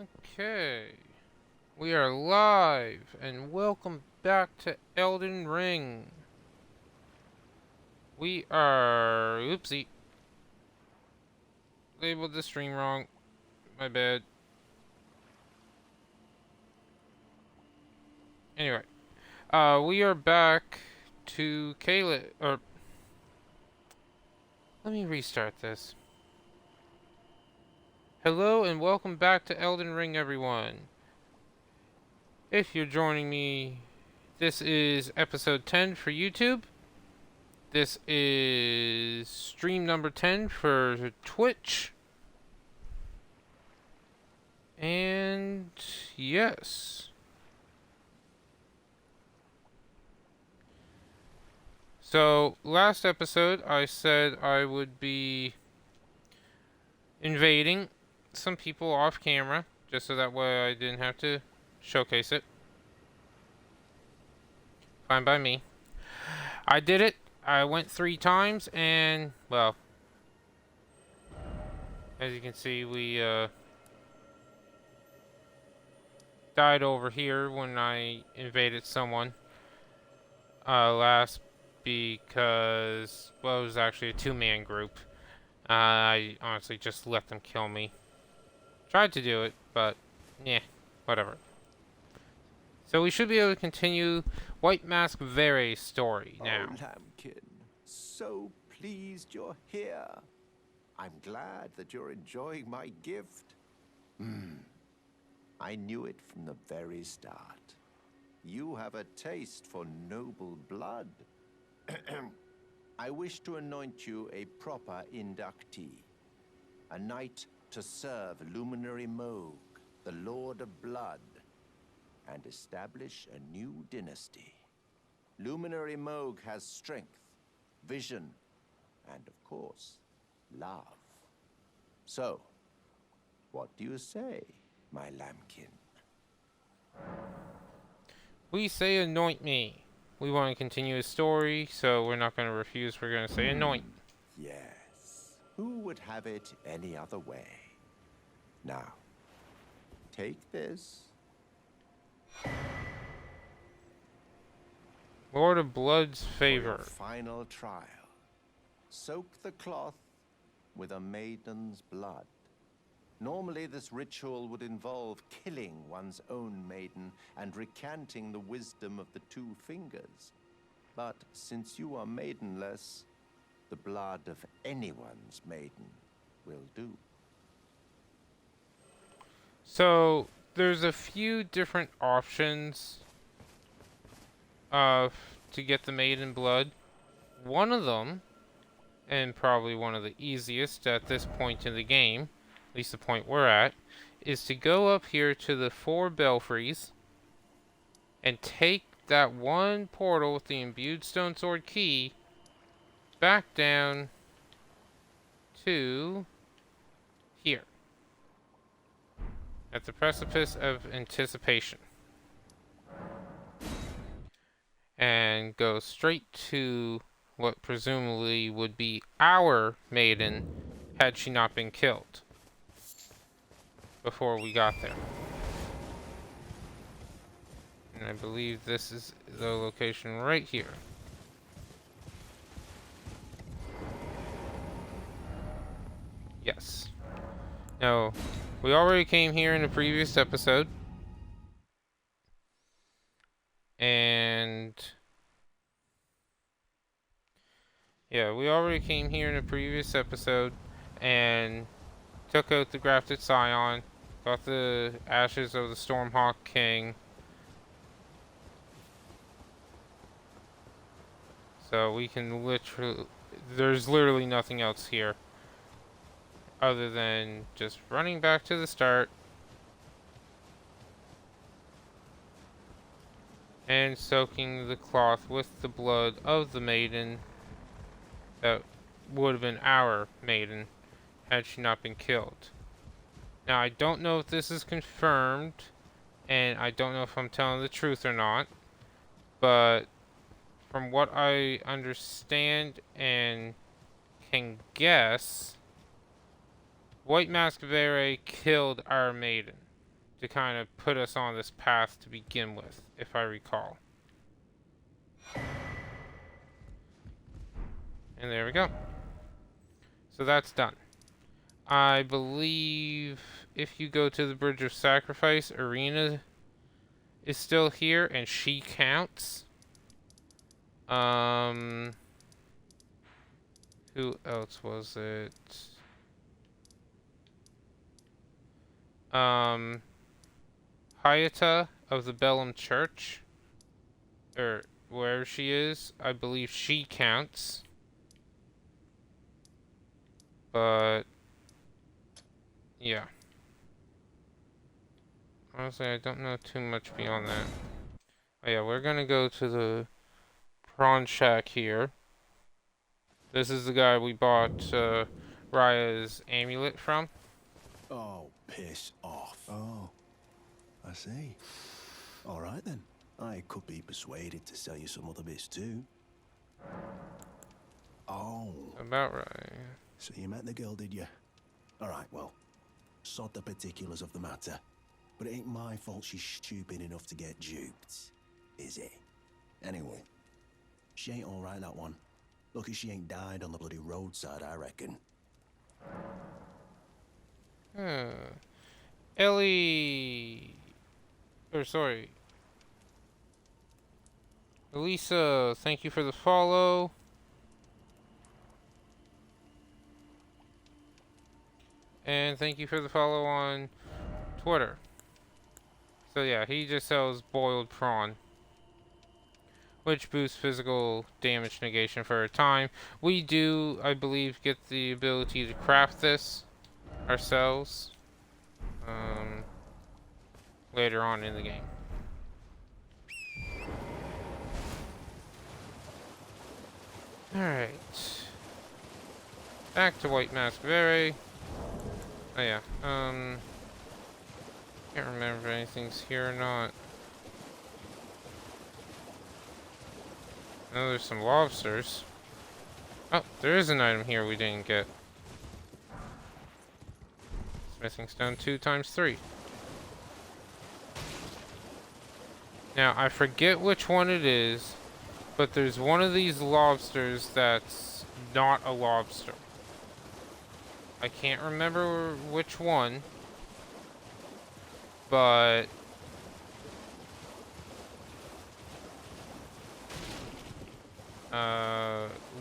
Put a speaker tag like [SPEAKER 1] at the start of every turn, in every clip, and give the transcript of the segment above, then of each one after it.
[SPEAKER 1] Okay, we are live and welcome back to Elden Ring. We are, oopsie, labeled the stream wrong, my bad. Anyway, we are back to Caelid, or, let me restart this. Hello and welcome back to Elden Ring, everyone. If you're joining me, this is episode 10 for YouTube. This is stream number 10 for Twitch. And yes. So, last episode I said I would be invading some people off camera, just so that way I didn't have to showcase it. Fine by me. I did it. I went 3 times, and, well, as you can see, we, died over here when I invaded someone, last because, well, it was actually a 2-man group. I honestly just let them kill me. Tried to do it, but, yeah, whatever. So we should be able to continue White Mask Vere's story now.
[SPEAKER 2] Oh, Lambkin, so pleased you're here. I'm glad that you're enjoying my gift. I knew it from the very start. You have a taste for noble blood. I wish to anoint you a proper inductee, a knight to serve Luminary Moog, the Lord of Blood, and establish a new dynasty. Luminary Moog has strength, vision, and of course, love. So, what do you say, my lambkin?
[SPEAKER 1] We say anoint me. We want to continue his story, so we're not going to refuse. We're going to say anoint.
[SPEAKER 2] Yes. Who would have it any other way? Now, take this.
[SPEAKER 1] Lord of Blood's
[SPEAKER 2] For your
[SPEAKER 1] favor.
[SPEAKER 2] final trial. Soak the cloth with a maiden's blood. Normally, this ritual would involve killing one's own maiden and recanting the wisdom of the 2 fingers. But since you are maidenless, the blood of anyone's maiden will do.
[SPEAKER 1] So, there's a few different options to get the maiden blood. One of them, and probably one of the easiest at this point in the game, at least the point we're at, is to go up here to the 4 belfries and take that one portal with the imbued stone sword key back down to here at the precipice of anticipation and go straight to what presumably would be our maiden had she not been killed before we got there. And I believe this is the location right here. Yes. Now, we already came here in a previous episode. And yeah, we already came here in a previous episode and took out the grafted scion, got the ashes of the Stormhawk King. So we can literally, there's literally nothing else here other than just running back to the start and soaking the cloth with the blood of the maiden that would have been our maiden had she not been killed. Now, I don't know if this is confirmed, and I don't know if I'm telling the truth or not, but from what I understand and can guess, White Mask Vere killed our maiden. to kind of put us on this path to begin with, if I recall. And there we go. So that's done. I believe if you go to the Bridge of Sacrifice, Arena is still here, and she counts. Who else was it? Hyata of the Bellum Church, or wherever she is, I believe she counts. But yeah. Honestly, I don't know too much beyond that. Oh yeah, we're gonna go to the prawn shack here. This is the guy we bought Raya's amulet from.
[SPEAKER 3] Oh, piss off. Oh, I see. All right then. I could be persuaded to sell you some other bits too. Oh.
[SPEAKER 1] About right.
[SPEAKER 3] So you met the girl, did you? All right, well, sod the particulars of the matter. But it ain't my fault she's stupid enough to get duped, is it? Anyway, she ain't all right, that one. Lucky she ain't died on the bloody roadside, I reckon.
[SPEAKER 1] Ellie... Or sorry. Elisa, thank you for the follow. And thank you for the follow on Twitter. So yeah, he just sells boiled prawn, which boosts physical damage negation for a time. We do, I believe, get the ability to craft this ourselves later on in the game. Alright. Back to White Mask Vere. Oh yeah, can't remember if anything's here or not. I know there's some lobsters. Oh, there is an item here we didn't get. Smithing stone 2 times 3. Now, I forget which one it is, but there's one of these lobsters that's not a lobster. I can't remember which one, but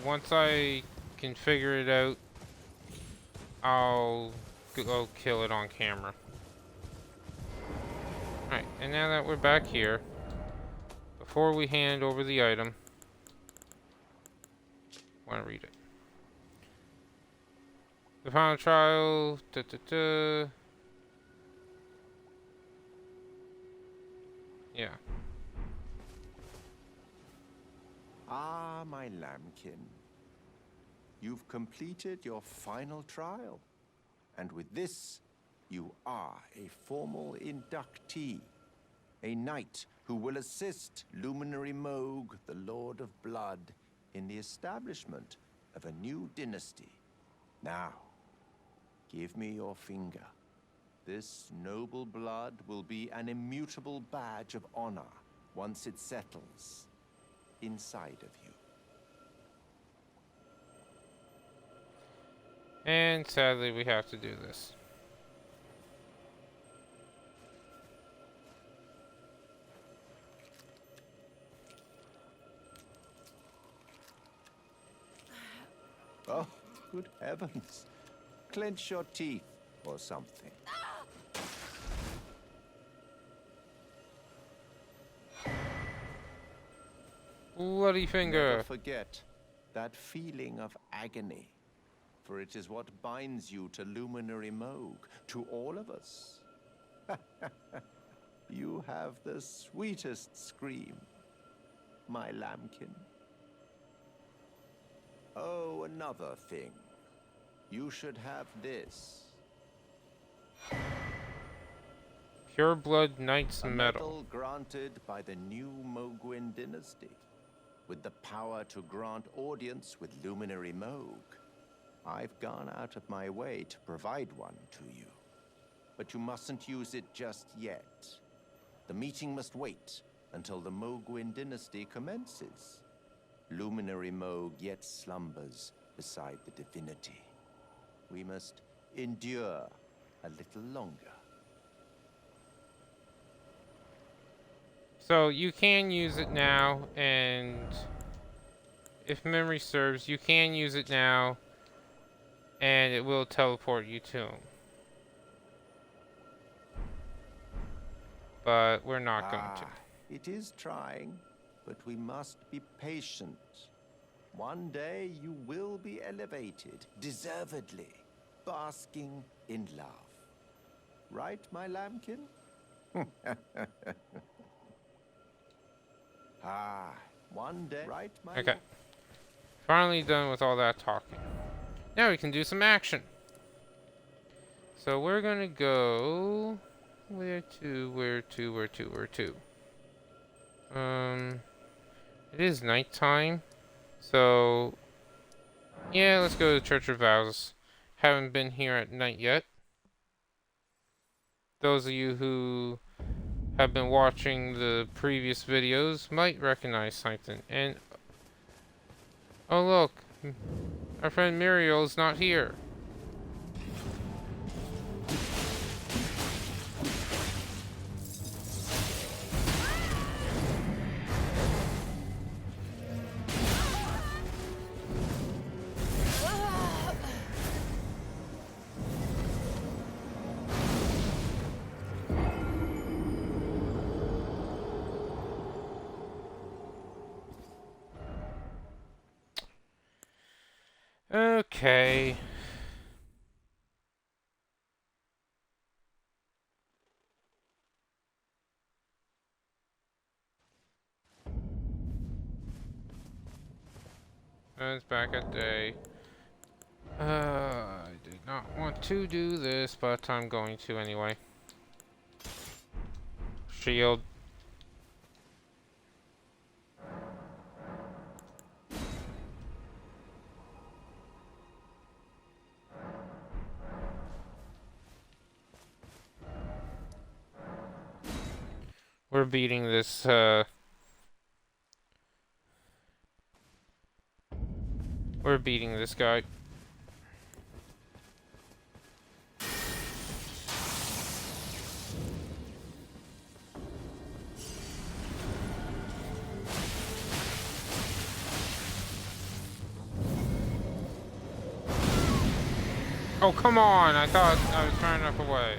[SPEAKER 1] once I can figure it out, I'll go kill it on camera. Alright, and now that we're back here, before we hand over the item, I want to read it. The final trial. Yeah.
[SPEAKER 2] Ah, my lambkin. You've completed your final trial. And with this, you are a formal inductee. A knight who will assist Luminary Moog, the Lord of Blood, in the establishment of a new dynasty. Now, give me your finger. This noble blood will be an immutable badge of honor once it settles inside of you.
[SPEAKER 1] And sadly, we have to do this.
[SPEAKER 2] Oh, good heavens. Clench your teeth or something.
[SPEAKER 1] Bloody finger.
[SPEAKER 2] Never forget that feeling of agony, for it is what binds you to Luminary Moog, to all of us. You have the sweetest scream, my lambkin. Oh, another thing. You should have this.
[SPEAKER 1] Pure Blood Knight's
[SPEAKER 2] A
[SPEAKER 1] Medal.
[SPEAKER 2] medal granted by the new Moguin dynasty, with the power to grant audience with Luminary Moog. I've gone out of my way to provide one to you. but you mustn't use it just yet. The meeting must wait until the Mogwin dynasty commences. Luminary Mog yet slumbers beside the divinity. We must endure a little longer.
[SPEAKER 1] So you can use it now, and if memory serves, you can use it now, and it will teleport you to him. But we're not going to.
[SPEAKER 2] It is trying, but we must be patient. One day you will be elevated, deservedly, basking in love. Right, my lambkin? One day, right, my
[SPEAKER 1] Okay. Finally done with all that talking. Now we can do some action. So we're gonna go... Where to? It is nighttime. So... Yeah, let's go to the Church of Vows. Haven't been here at night yet. Those of you who have been watching the previous videos might recognize something. And... Oh look! Our friend Muriel is not here. Okay. It's back at day. I did not want to do this, but I'm going to anyway. Shield. We're beating this, we're beating this guy. Oh, come on! I thought I was trying enough away.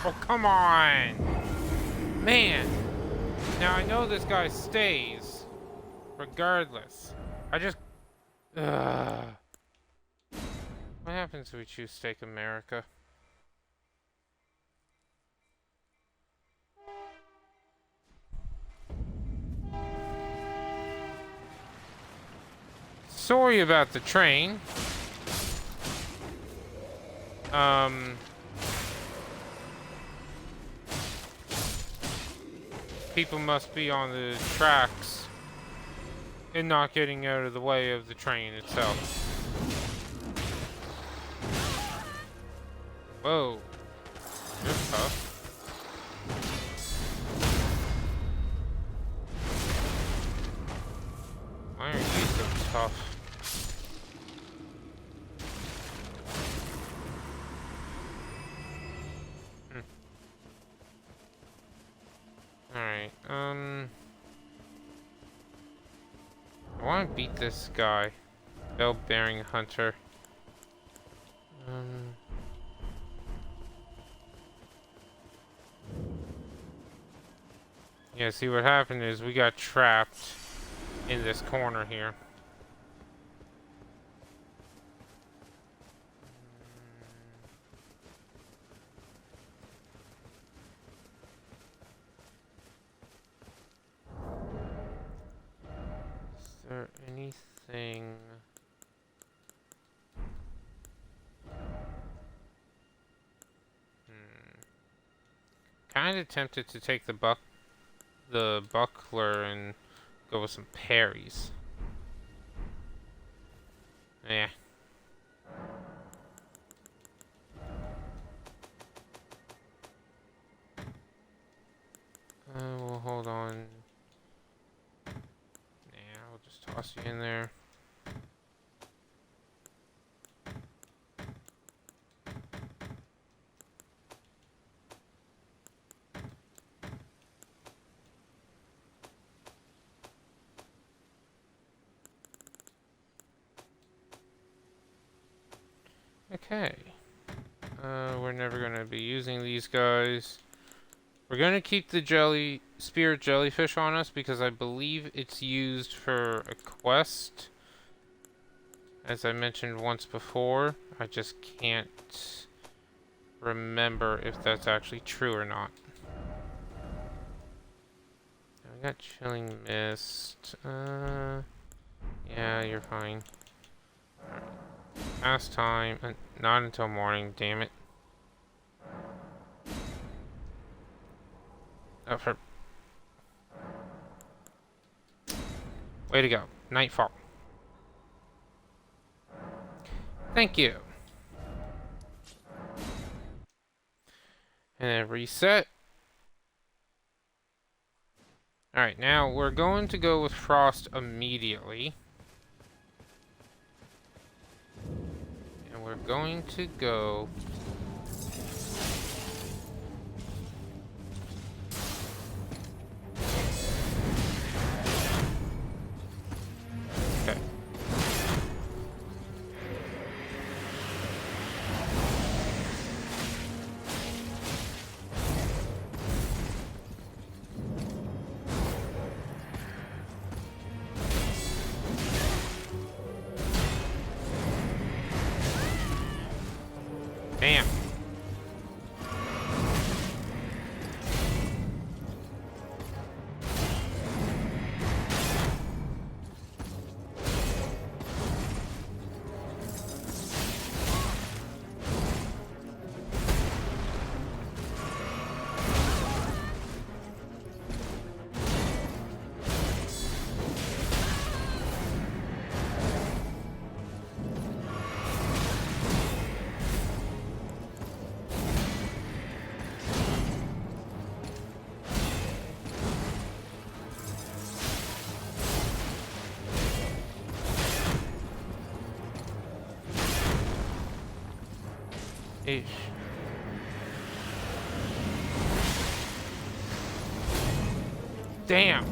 [SPEAKER 1] Oh, come on! Man! Now, I know this guy stays. Regardless. I just... What happens if we choose Take America? Sorry about the train. People must be on the tracks and not getting out of the way of the train itself. Whoa. You're tough. Why are you so tough? I want to beat this guy. Bell-bearing hunter. Yeah, see what happened is we got trapped in this corner here. Is there anything? Kind of tempted to take the buckler and go with some parries. Yeah. We'll hold on. Yeah, I'll just toss you in there. Okay. We're never gonna be using these guys. We're gonna keep the spirit jellyfish on us because I believe it's used for a quest. As I mentioned once before, I just can't remember if that's actually true or not. I got chilling mist. Yeah, you're fine. Alright. Last time, not until morning, damn it. Oh, for... Way to go. Nightfall. Thank you. And then reset. Alright, now we're going to go with Frost immediately. And we're going to go... Okay. Damn. Eesh. Damn.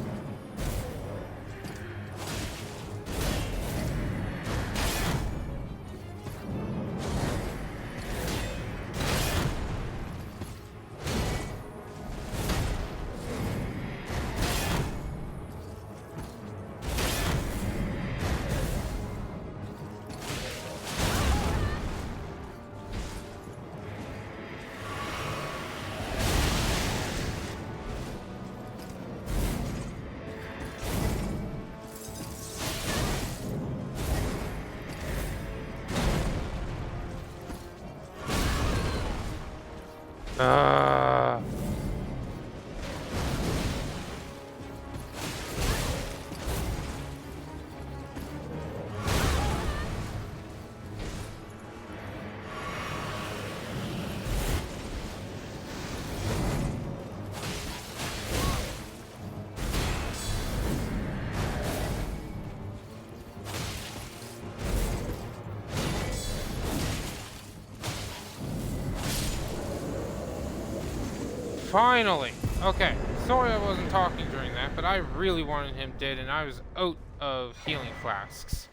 [SPEAKER 1] Finally! Okay, Sorry I wasn't talking during that, but I really wanted him dead and I was out of healing flasks.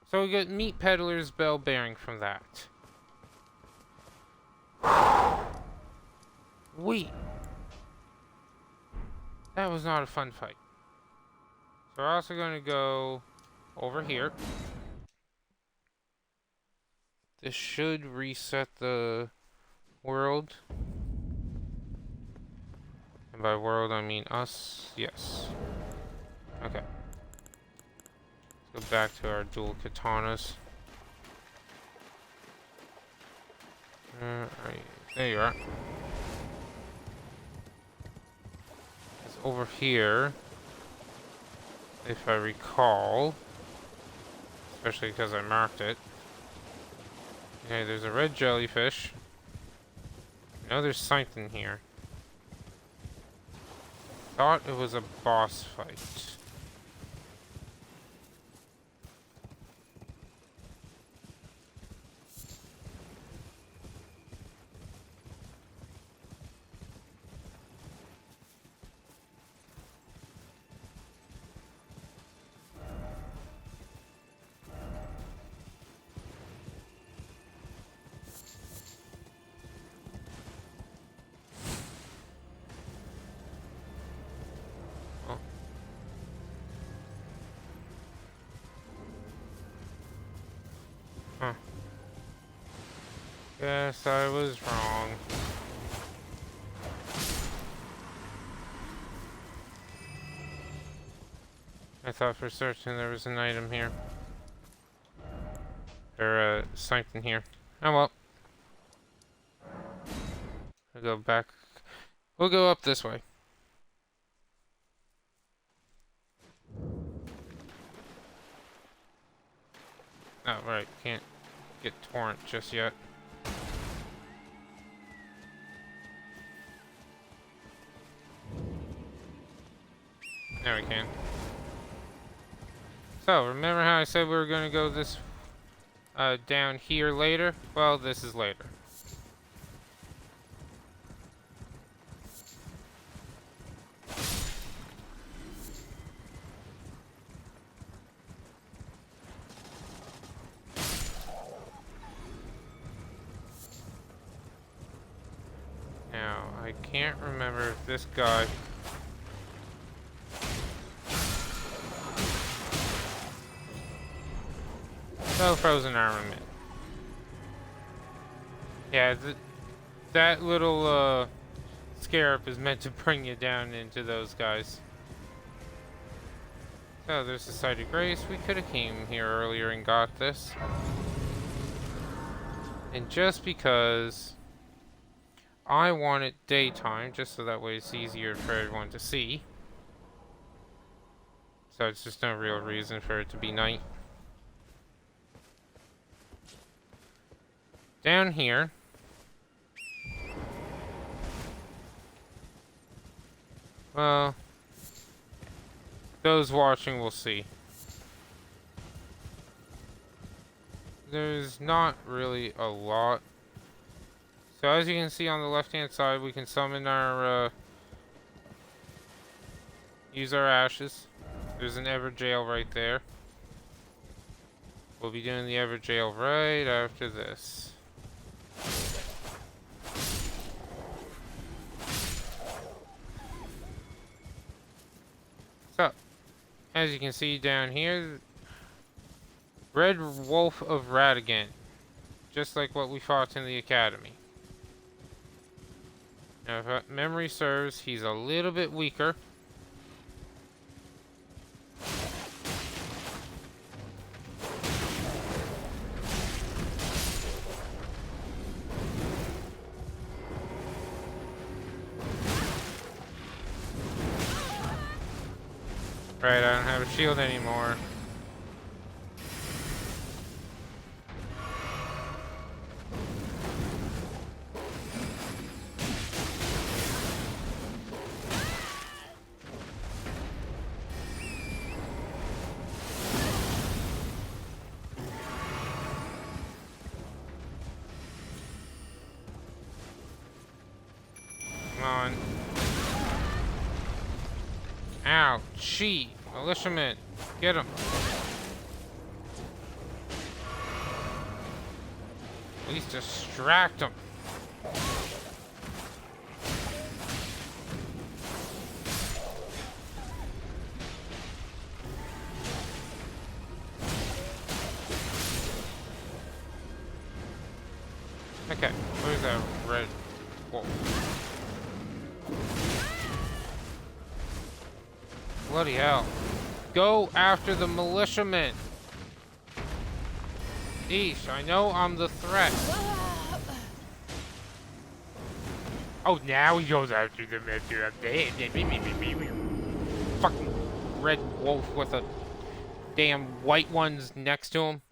[SPEAKER 1] So we get Meat Peddler's Bell Bearing from that. Wait. That was not a fun fight. So we're also going to go over here. This should reset the world. And by world, I mean us. Yes. Okay. Let's go back to our dual katanas. Right. There you are. It's over here. If I recall. Especially because I marked it. Okay, there's a red jellyfish. I know there's something here. Thought it was a boss fight. Huh. Guess I was wrong. I thought for certain there was an item here. Or, something here. Oh well. We'll go back. We'll go up this way. Oh, right. Can't get Torrent just yet. There we can. So, remember how I said we were going to go this down here later? Well, this is later. Now, I can't remember if this guy... Oh, frozen armament. Yeah, that little scarab is meant to bring you down into those guys. So there's the Site of Grace. We could have came here earlier and got this. And just because I want it daytime, just so that way it's easier for everyone to see. So it's just no real reason for it to be night. Down here, well, those watching will see. There's not really a lot. So as you can see on the left-hand side, we can summon our, use our ashes. There's an Everjail right there. We'll be doing the Everjail right after this. So, as you can see down here, Red Wolf of Radigan, just like what we fought in the Academy. Now, if memory serves, he's a little bit weaker. Right, I don't have a shield anymore. Come on. Ow. Cheat. Militiaman. Get him. At least distract him. Okay, where's that red wolf? Bloody hell. Go after the militiamen. Eesh, I know I'm the threat. Oh, now he goes after the fucking red wolf with a damn white ones next to him.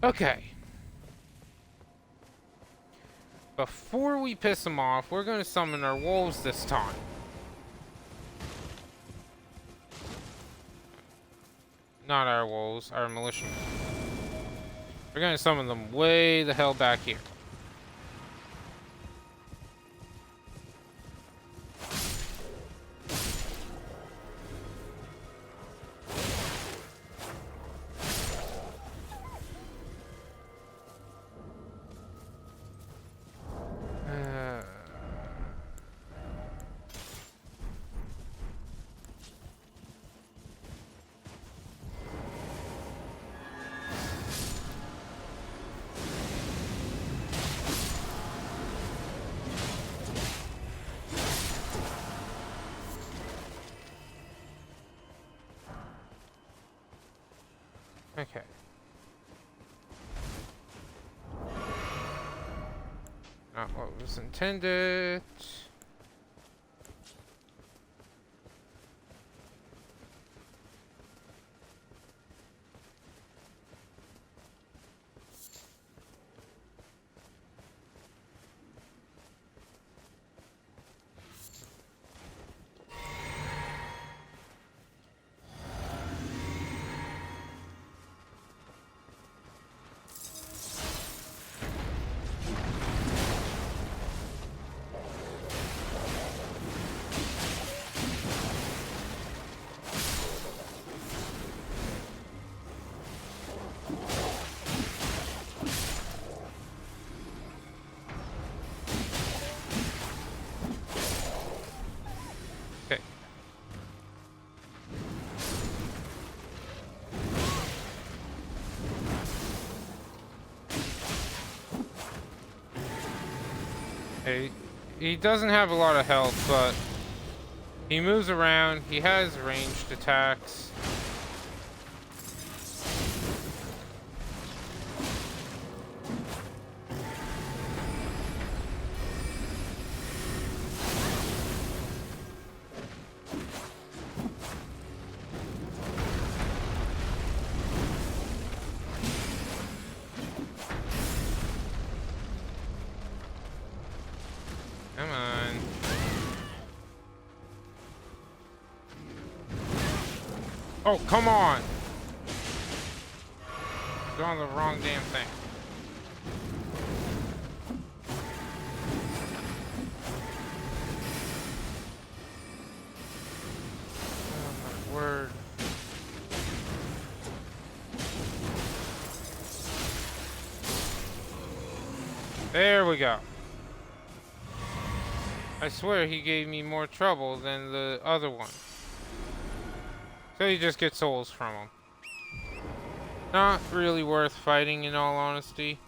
[SPEAKER 1] Okay. Before we piss them off, we're going to summon our wolves this time. Not our wolves, our militiamen. We're going to summon them way the hell back here. Okay. Not what was intended. Okay. He doesn't have a lot of health, but he moves around. He has ranged attacks. Come on. Oh, come on! Doing the wrong damn thing. Oh my word. There we go. I swear he gave me more trouble than the other one. So you just get souls from him. Not really worth fighting in all honesty.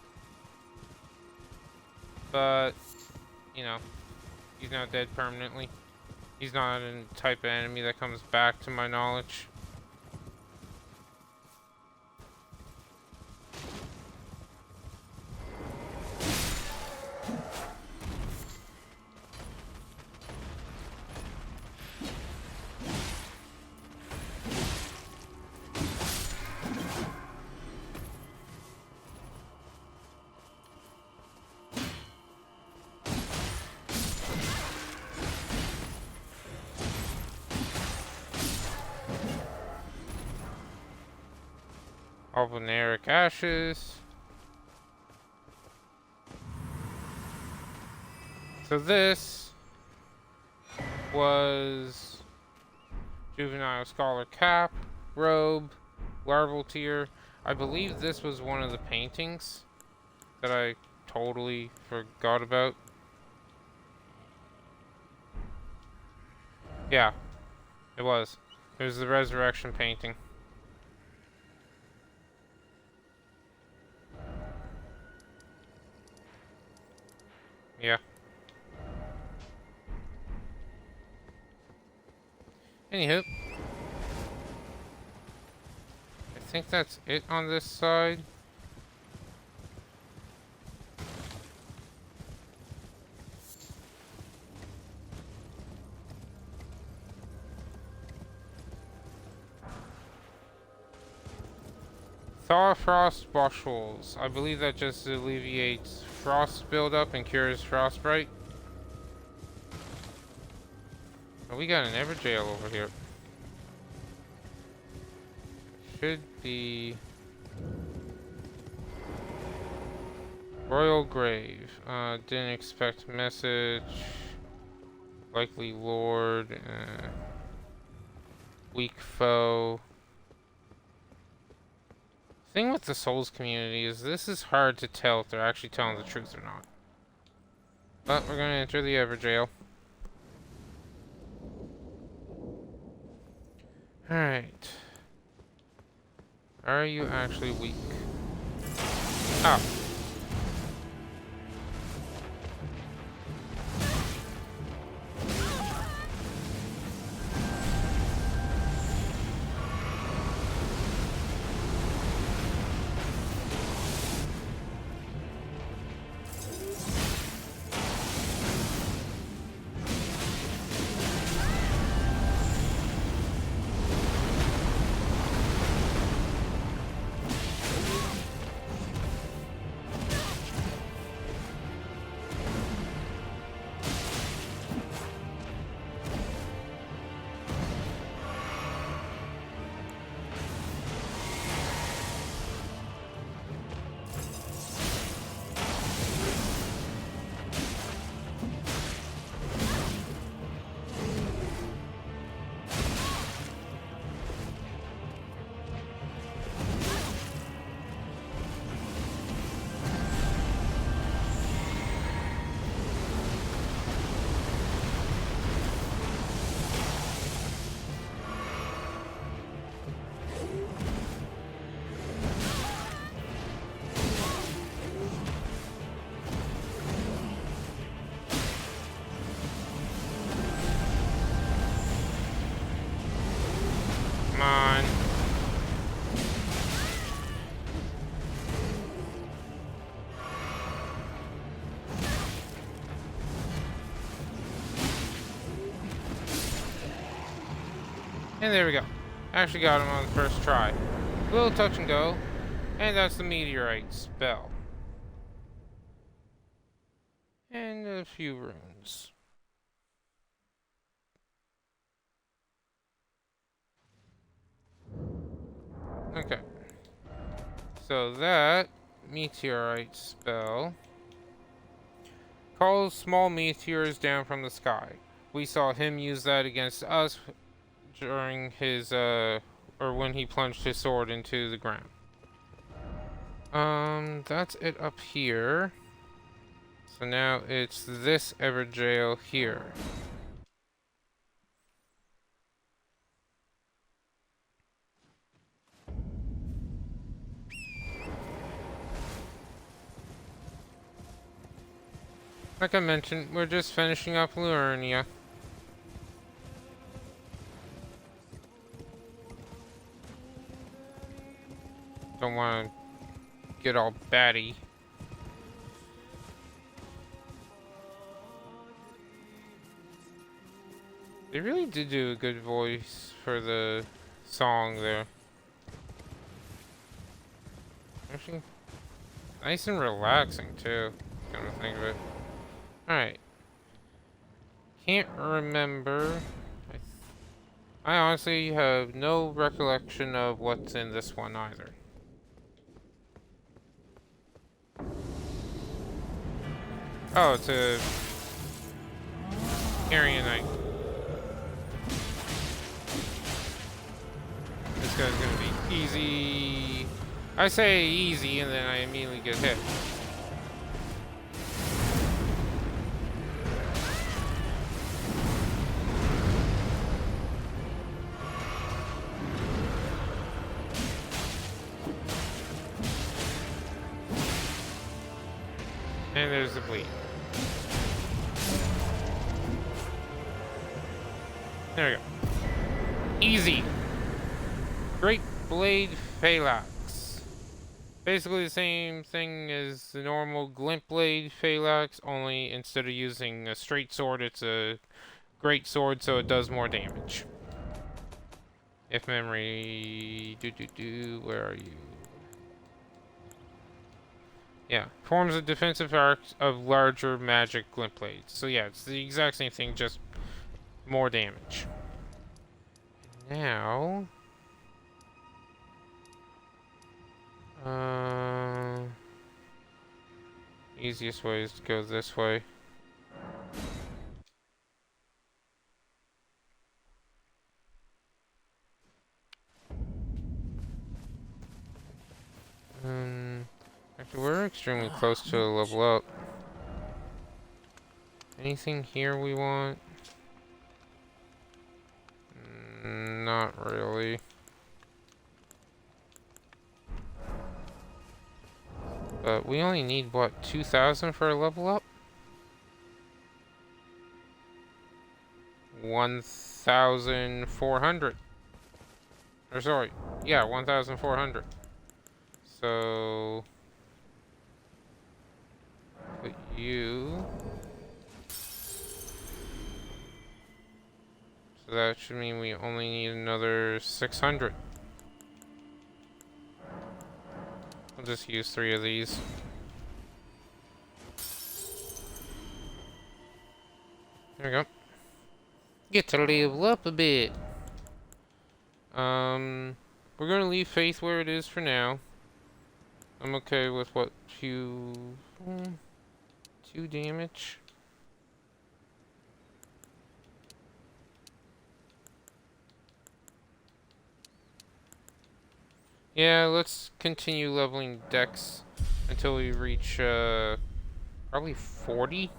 [SPEAKER 1] But, you know, he's not dead permanently. He's not a type of enemy that comes back to my knowledge. Albinaric ashes. So this was Juvenile Scholar Cap, Robe, Larval Tier. I believe this was one of the paintings that I totally forgot about. Yeah, it was. It was the resurrection painting. Yeah. Anywho. I think that's it on this side. Thaw Frost Bushels. I believe that just alleviates frost buildup and cures frostbite. Oh, we got an Everjail over here. Should be Royal Grave. Didn't expect message. Likely Lord. Weak foe. Thing with the Souls community is this is hard to tell if they're actually telling the truth or not. But we're gonna enter the Everjail. Alright. Are you actually weak? Oh. Come on. And there we go. Actually got him on the first try. A little touch and go. And that's the meteorite spell. And a few runes. Okay. So that meteorite spell calls small meteors down from the sky. We saw him use that against us during his or when he plunged his sword into the ground. That's it up here. So now it's this Everjail here. Like I mentioned, we're just finishing up Liurnia. Don't want to get all batty. They really did do a good voice for the song there. Actually, nice and relaxing too, come to think of it. Alright. Can't remember. I honestly have no recollection of what's in this one either. Oh, it's a carrying a knight. This guy's gonna be easy. I say easy, and then I immediately get hit. And there's the bleed. There we go. Easy. Great Blade Phalanx. Basically the same thing as the normal Glint Blade Phalanx, only instead of using a straight sword, it's a great sword, so it does more damage. If memory... where are you? Yeah, forms a defensive arc of larger magic glint blades. So yeah, it's the exact same thing, just more damage. Now... easiest way is to go this way. Actually, we're extremely close to a level up. Anything here we want? Not really. But we only need, what, 2,000 for a level up? 1,400. Or sorry, yeah, 1,400. So... put you... so that should mean we only need another 600. We'll just use 3 of these. There we go. Get to level up a bit. We're gonna leave Faith where it is for now. I'm okay with what, 2 damage? Yeah, let's continue leveling Dex until we reach, probably 40?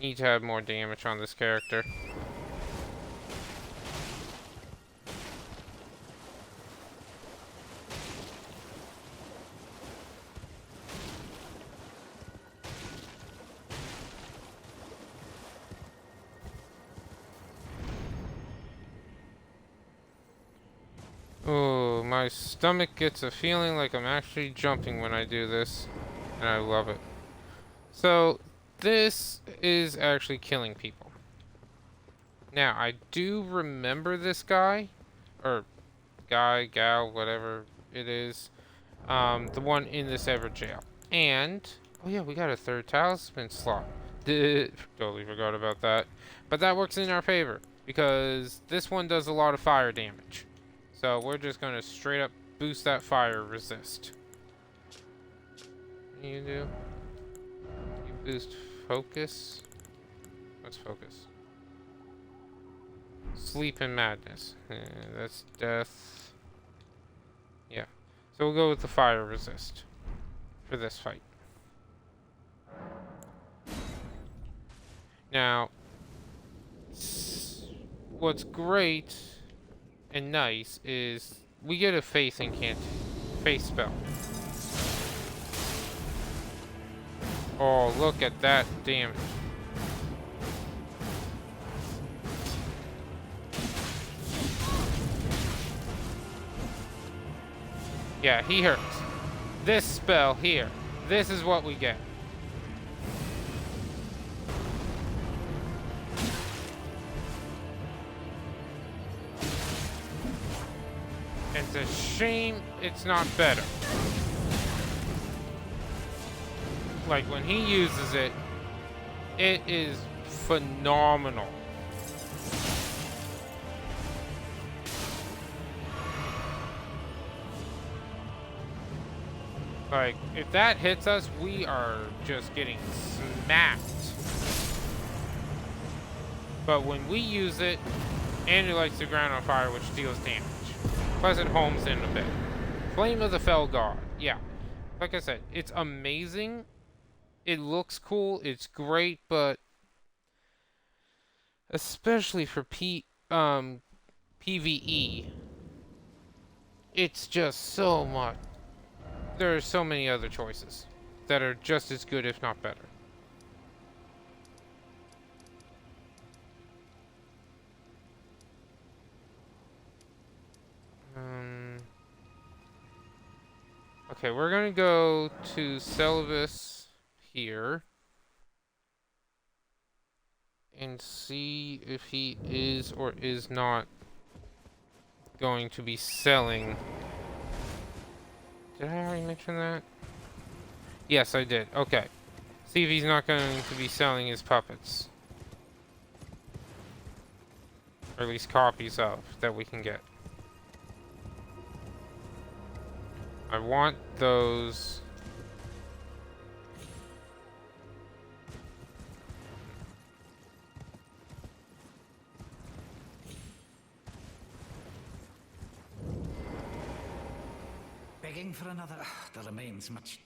[SPEAKER 1] Need to have more damage on this character. Oh, my stomach gets a feeling like I'm actually jumping when I do this, and I love it. So, this is actually killing people. Now, I do remember this guy, or guy, gal, whatever it is, the one in this ever jail. And, oh yeah, we got a 3rd talisman slot. Totally forgot about that. But that works in our favor, because this one does a lot of fire damage. So we're just gonna straight up boost that fire resist. What do you do? You boost focus? What's focus? Sleep and madness. That's death. Yeah. So we'll go with the fire resist for this fight. Now, what's great and nice is we get a faith spell. Oh, look at that damage. Yeah, he hurts. This spell here, this is what we get. It's a shame it's not better. Like, when he uses it, it is phenomenal. Like, if that hits us, we are just getting smacked. But when we use it, and it lights the ground on fire, which deals damage. Plus it homes in a bit. Flame of the Fell God. Yeah. Like I said, it's amazing. It looks cool. It's great, but especially for PvE, it's just so much. There are so many other choices that are just as good, if not better. Okay, we're gonna go to Selvis here and see if he is or is not going to be selling. Did I already mention that? Yes, I did. Okay. See if he's not going to be selling his puppets. Or at least copies of, that we can get. I want those.
[SPEAKER 4] Begging for another. There remains much.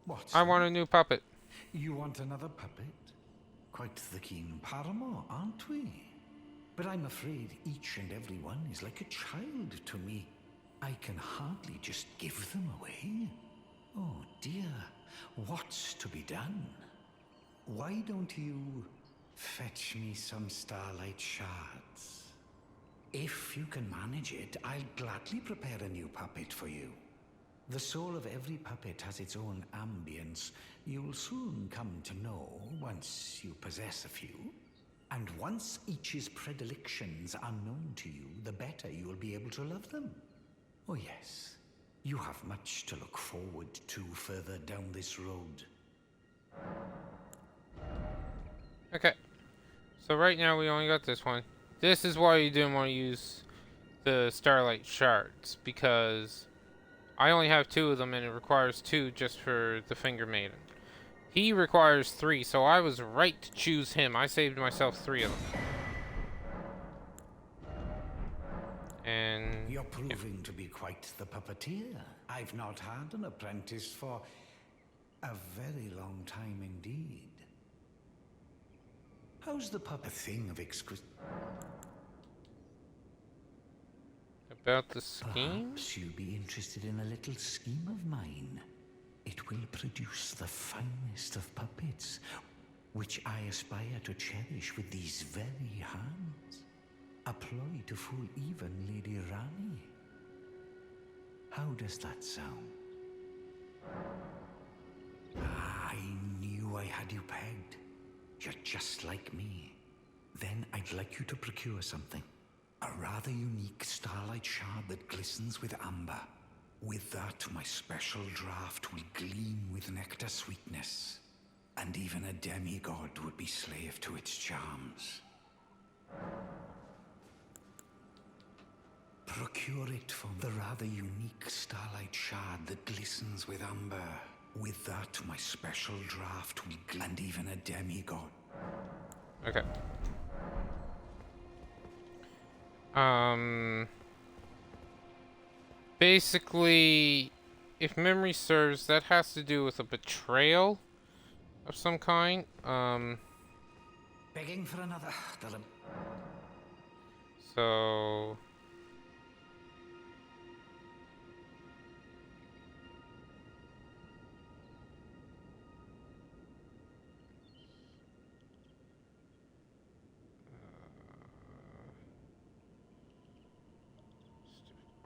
[SPEAKER 4] What?
[SPEAKER 1] I want a new puppet.
[SPEAKER 4] You want another puppet? Quite the keen paramour, aren't we? But I'm afraid each and every one is like a child to me. I can hardly just give them away. Oh dear, what's to be done? Why don't you fetch me some starlight shards? If you can manage it, I'll gladly prepare a new puppet for you. The soul of every puppet has its own ambience. You'll soon come to know once you possess a few. And once each's predilections are known to you, the better you'll be able to love them. Oh yes, you have much to look forward to further down this road.
[SPEAKER 1] Okay. So right now we only got this one. This is why you didn't want to use the Starlight Shards, because I only have 2 of them and it requires 2 just for the Finger Maiden. He requires 3, so I was right to choose him. I saved myself 3 of them. And
[SPEAKER 4] you're proving to be quite the puppeteer. I've not had an apprentice for a very long time indeed. How's the puppet? A thing of exquisite.
[SPEAKER 1] about the scheme?
[SPEAKER 4] Perhaps you'll be interested in a little scheme of mine. It will produce the finest of puppets, which I aspire to cherish with these very hands. A ploy to fool even Lady Rani. How does that sound? I knew I had you pegged. You're just like me. Then I'd like you to procure something. A rather unique starlight shard that glistens with amber. With that, my special draft will gleam with nectar sweetness. And even a demigod would be slave to its charms. Procure it from the rather unique starlight shard that glistens with amber. With that, my special draft will gleam, and even a demigod.
[SPEAKER 1] Okay. Basically, if memory serves, that has to do with a betrayal of some kind.
[SPEAKER 4] Begging for another.
[SPEAKER 1] So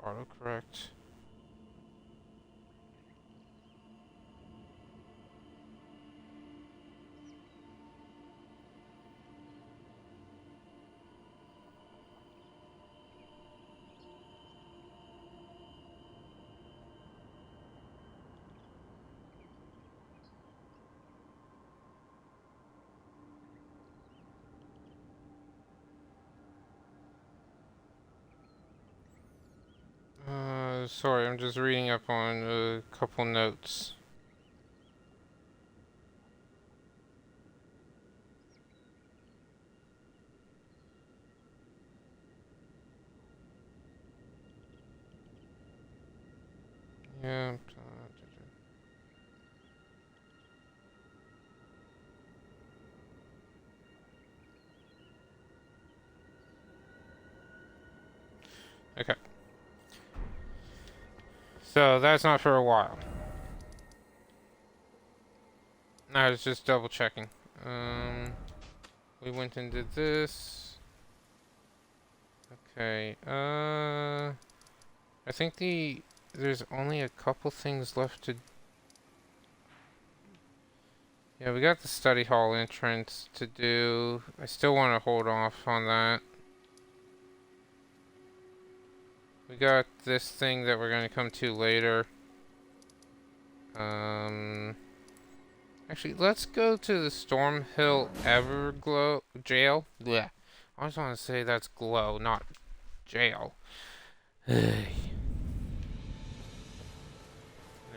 [SPEAKER 1] autocorrect. Sorry, I'm just reading up on a couple notes. Yeah. Okay. So that's not for a while. I was just double checking. We went and did this. Okay. I think there's only a couple things left to. Yeah, we got the study hall entrance to do. I still want to hold off on that. We got this thing that we're going to come to later. Actually, let's go to the Stormhill Everglow jail. Yeah, I just want to say that's glow, not jail.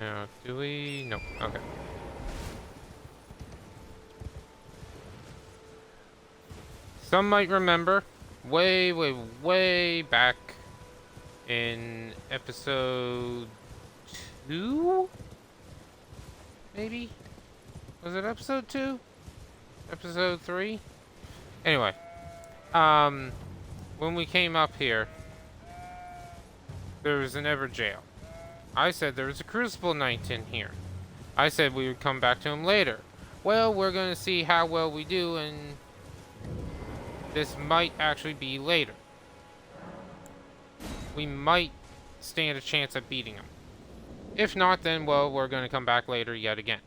[SPEAKER 1] Now, do we? Nope. Okay. Some might remember, way back in episode 2? Maybe? Was it episode 2? Episode 3? Anyway. When we came up here, there was an Ever jail. I said there was a Crucible Knight in here. I said we would come back to him later. Well, we're gonna see how well we do, and this might actually be later. We might stand a chance at beating him. If not, then, well, we're gonna come back later yet again.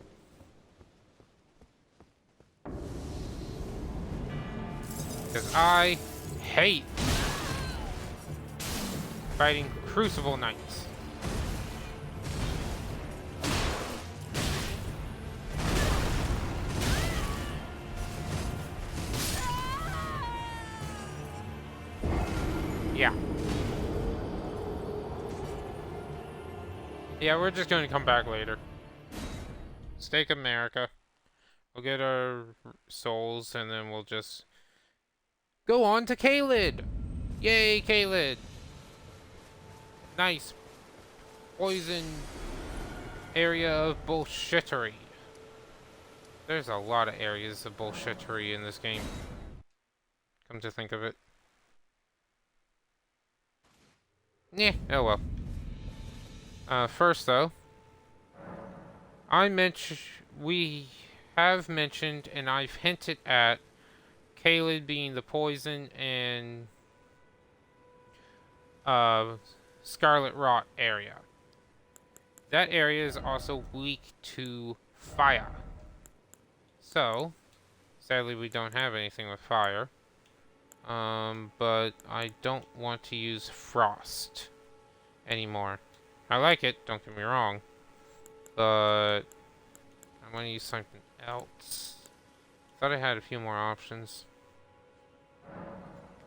[SPEAKER 1] Because I hate fighting Crucible Knights. Yeah. Yeah, we're just going to come back later. Stake America. We'll get our souls, and then we'll just go on to Caelid! Yay, Caelid! Nice poison area of bullshittery. There's a lot of areas of bullshittery in this game. Come to think of it. Yeah, oh well. First though, we have mentioned and I've hinted at Caelid being the poison and Scarlet Rot area. That area is also weak to fire. So, sadly we don't have anything with fire. But I don't want to use frost anymore. I like it, don't get me wrong. But I want to use something else. Thought I had a few more options.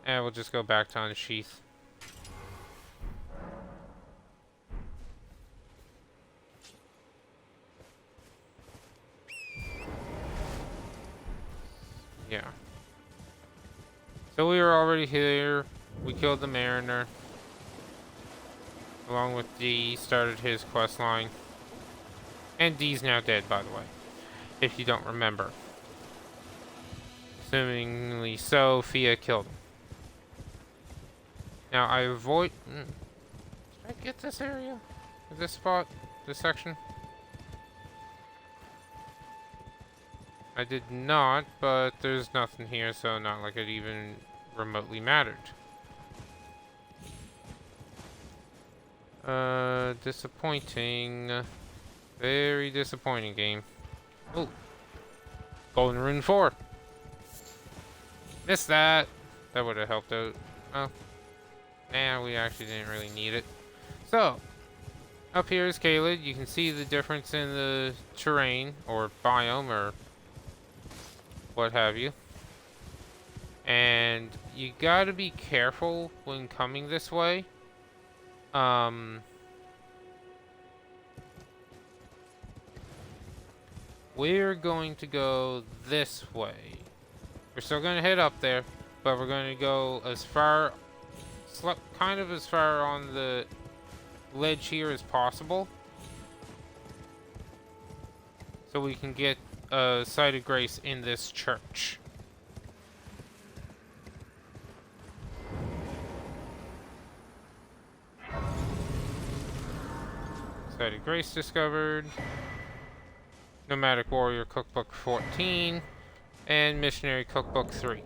[SPEAKER 1] And we'll just go back to Unsheath. Yeah. So we were already here. We killed the Mariner. Along with D, started his quest line. And D's now dead, by the way. If you don't remember. Assumingly so, Fia killed him. Now I avoid... Did I get this area? This spot? This section? I did not, but there's nothing here, so not like it even remotely mattered. Disappointing. Very disappointing game. Oh. Golden Rune 4. Missed that. That would have helped out. Oh. Nah, we actually didn't really need it. So, up here is Caelid. You can see the difference in the terrain, or biome, or what have you. And you gotta be careful when coming this way. We're going to go this way. We're still going to head up there, but we're going to go as far, kind of as far on the ledge here as possible. so we can get a site of grace in this church. Site of grace discovered. Nomadic Warrior Cookbook 14 and Missionary Cookbook 3.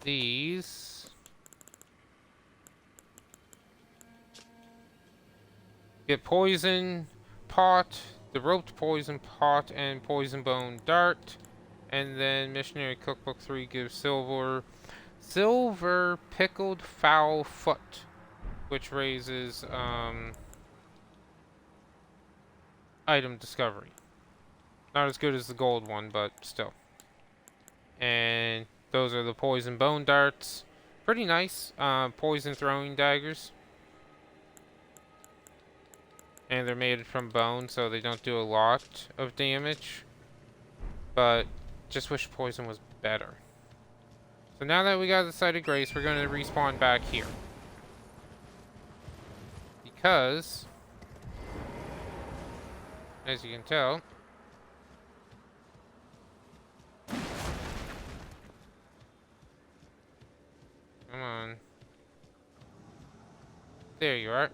[SPEAKER 1] These get poison pot, the roped poison pot, and poison bone dart, and then Missionary Cookbook 3 gives silver pickled fowl foot, which raises item discovery. Not as good as the gold one, but still. And those are the poison bone darts. Pretty nice. Poison throwing daggers. And they're made from bone, so they don't do a lot of damage. But just wish poison was better. So now that we got the site of grace, we're going to respawn back here. Because, as you can tell, come on. There you are.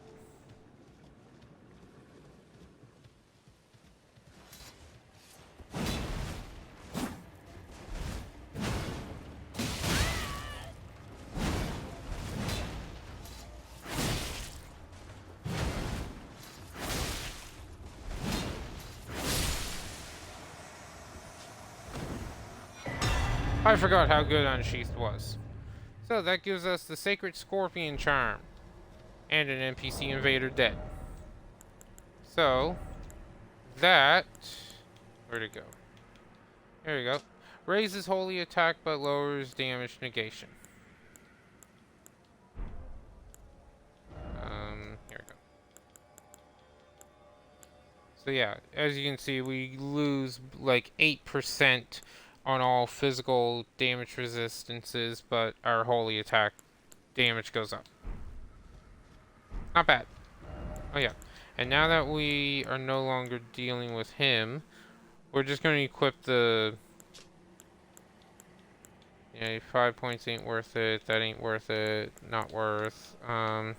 [SPEAKER 1] I forgot how good Unsheathed was. So that gives us the Sacred Scorpion Charm. And an NPC Invader dead. So, that... where'd it go? There we go. Raises holy attack but lowers damage negation. Here we go. So yeah, as you can see, we lose like 8% on all physical damage resistances, but our holy attack damage goes up. Not bad. Oh yeah. And now that we are no longer dealing with him, we're just going to equip the... yeah, 5 points ain't worth it. That ain't worth it. Not worth. Don't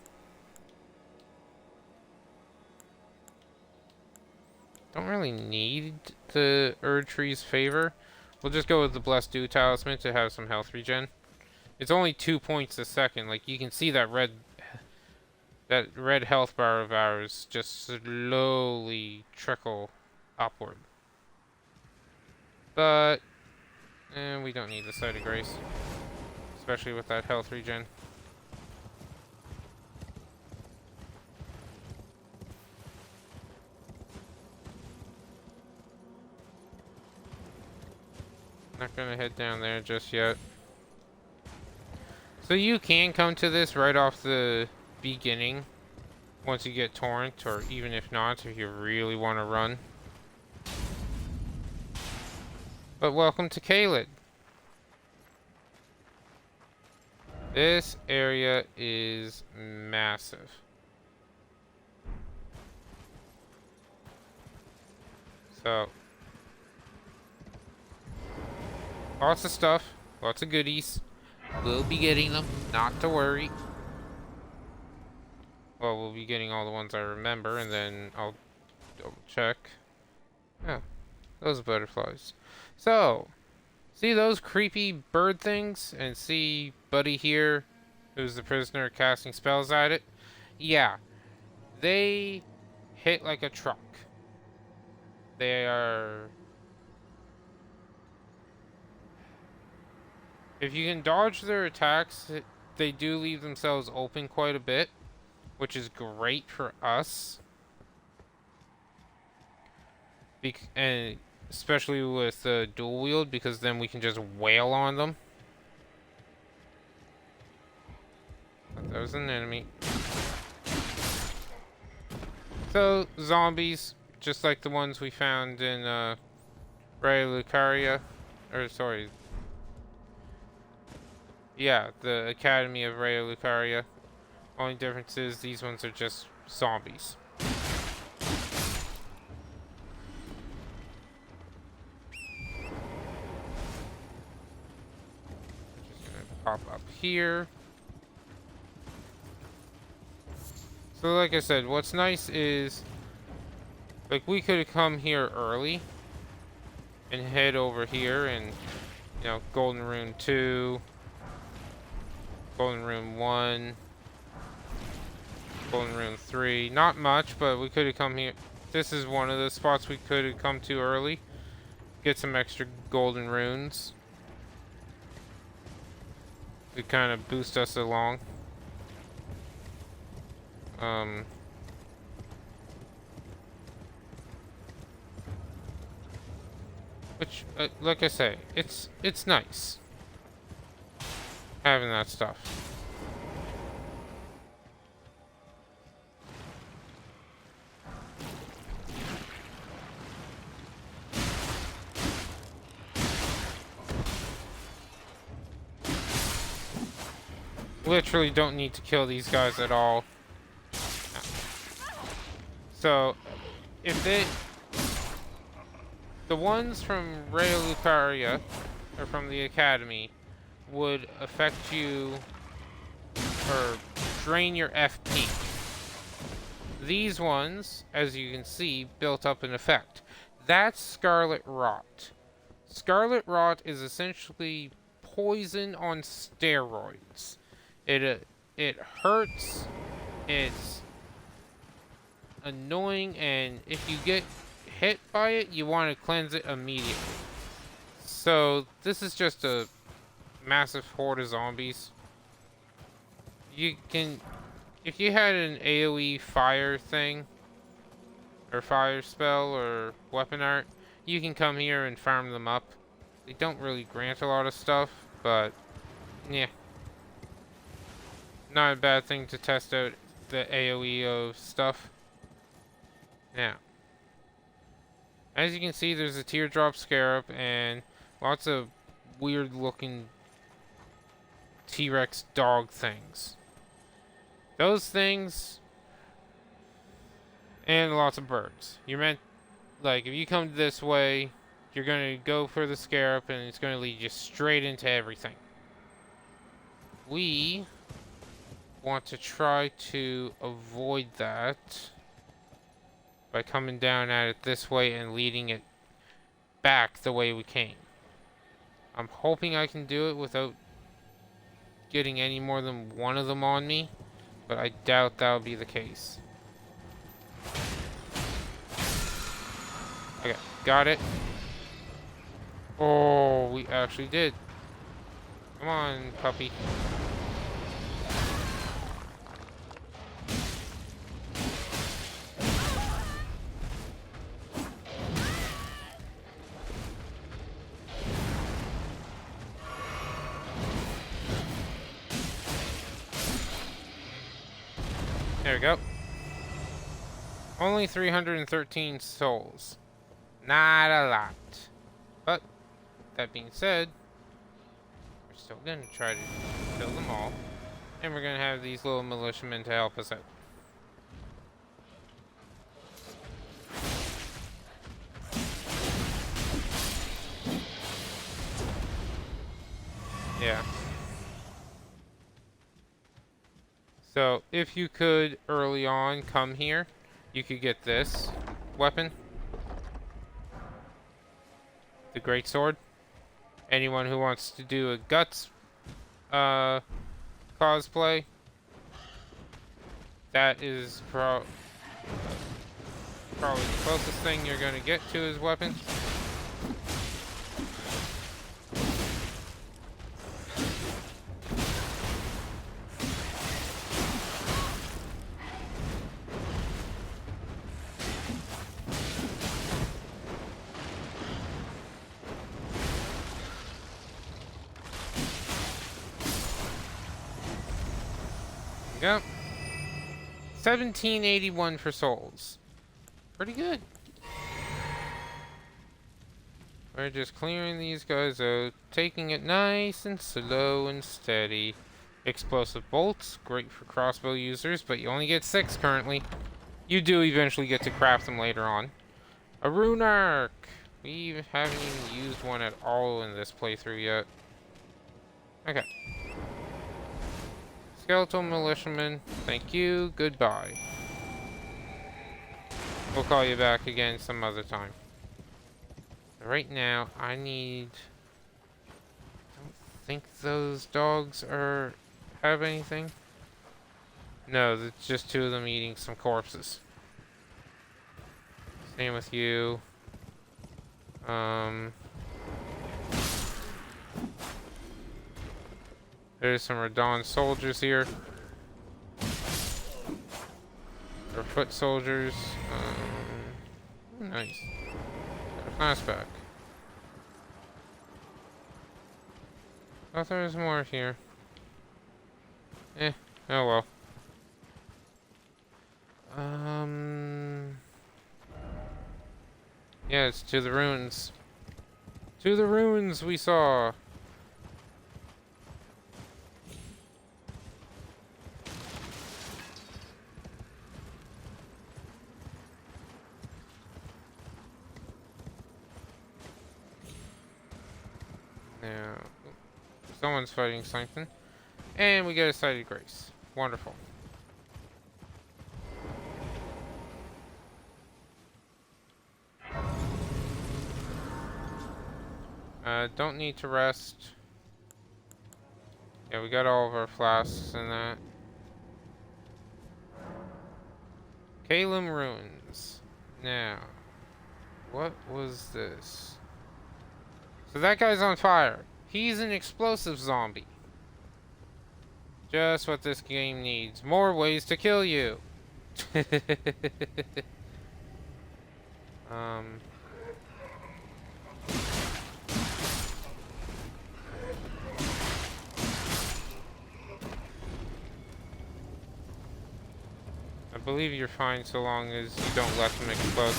[SPEAKER 1] really need the Erdtree's Favor. We'll just go with the Blessed Dew Talisman to have some health regen. It's only 2 points a second. Like, you can see that red health bar of ours just slowly trickle upward. But we don't need the Site of Grace, especially with that health regen. Not gonna head down there just yet. So you can come to this right off the beginning once you get Torrent, or even if not, if you really want to run. But welcome to Caelid. This area is massive. So lots of stuff, lots of goodies. We'll be getting them, not to worry. Well, we'll be getting all the ones I remember, and then I'll double check. Yeah, those butterflies. So, see those creepy bird things? And see Buddy here, who's the prisoner casting spells at it? Yeah, they hit like a truck. They are... if you can dodge their attacks, they do leave themselves open quite a bit, which is great for us. And especially with dual wield, because then we can just wail on them. But that was an enemy. So, zombies, just like the ones we found in Raya Lucaria. Or, sorry. Yeah, the Academy of Raya Lucaria. Only difference is these ones are just zombies. here. So like I said, what's nice is, like, we could have come here early and head over here and, you know, Golden Rune 2, Golden Rune 1, Golden Rune 3. Not much, but we could have come here. This is one of the spots we could have come to early. Get some extra golden runes. To kind of boost us along. Which, like I say, it's nice having that stuff. Literally don't need to kill these guys at all. So, if the ones from Rea Lucaria, or from the Academy, would affect you, or drain your FP. These ones, as you can see, built up an effect. That's Scarlet Rot. Scarlet Rot is essentially poison on steroids. It hurts, it's annoying, and if you get hit by it, you want to cleanse it immediately. So this is just a massive horde of zombies. You can, if you had an AoE fire thing, or fire spell, or weapon art, you can come here and farm them up. They don't really grant a lot of stuff, but yeah. Not a bad thing to test out the AoE of stuff. Now, as you can see, there's a teardrop scarab and lots of weird looking T-Rex dog things. Those things, and lots of birds. You're meant, like, if you come this way, you're going to go for the scarab and it's going to lead you straight into everything. We want to try to avoid that by coming down at it this way and leading it back the way we came. I'm hoping I can do it without getting any more than one of them on me, but I doubt that'll be the case. Okay, got it. Oh, we actually did. Come on, puppy. There we go. Only 313 souls. Not a lot. But, that being said, we're still going to try to kill them all. And we're going to have these little militiamen to help us out. Yeah. So, if you could, early on, come here, you could get this weapon. The Greatsword. Anyone who wants to do a Guts cosplay, that is probably the closest thing you're going to get to his weapon. Yep. 1781 for souls. Pretty good. We're just clearing these guys out, taking it nice and slow and steady. Explosive bolts, great for crossbow users, but you only get 6 currently. You do eventually get to craft them later on. A rune arc! We haven't even used one at all in this playthrough yet. Okay. Skeletal militiaman, thank you, goodbye. We'll call you back again some other time. Right now, I don't think those dogs have anything. No, it's just two of them eating some corpses. Same with you. There's some Radon soldiers here. Or foot soldiers. Nice. Got a flashback. Thought there was more here. Oh well. Yeah, it's to the ruins. To the ruins we saw. Now, someone's fighting something. And we get a sighted grace. Wonderful. Don't need to rest. Yeah, we got all of our flasks and that. Caelid ruins. Now, what was this? So that guy's on fire. He's an explosive zombie. Just what this game needs. More ways to kill you. I believe you're fine so long as you don't let them explode.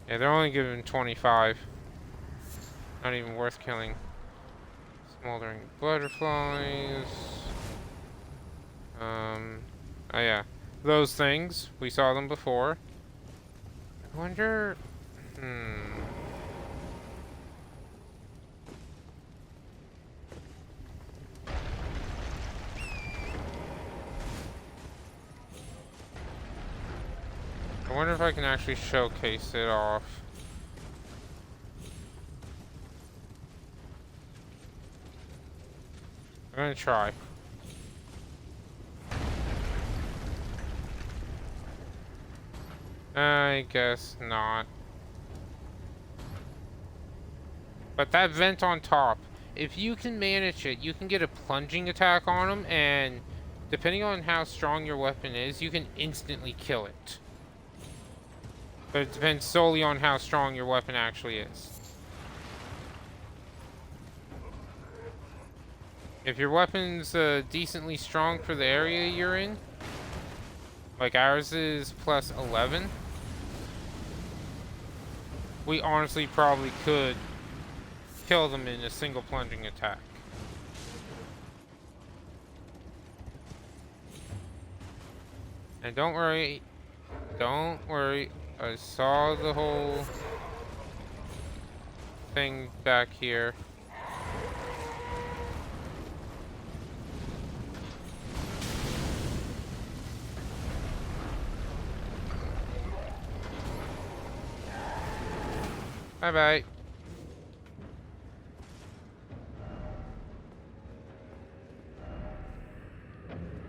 [SPEAKER 1] Yeah, they're only giving 25. Not even worth killing. Smoldering butterflies. Oh yeah. Those things. We saw them before. I wonder... I wonder if I can actually showcase it off. I'm gonna try. I guess not. But that vent on top, if you can manage it, you can get a plunging attack on them, and depending on how strong your weapon is, you can instantly kill it. But it depends solely on how strong your weapon actually is. If your weapon's decently strong for the area you're in, like ours is plus 11, we honestly probably could kill them in a single plunging attack. And don't worry, I saw the whole thing back here. Bye-bye.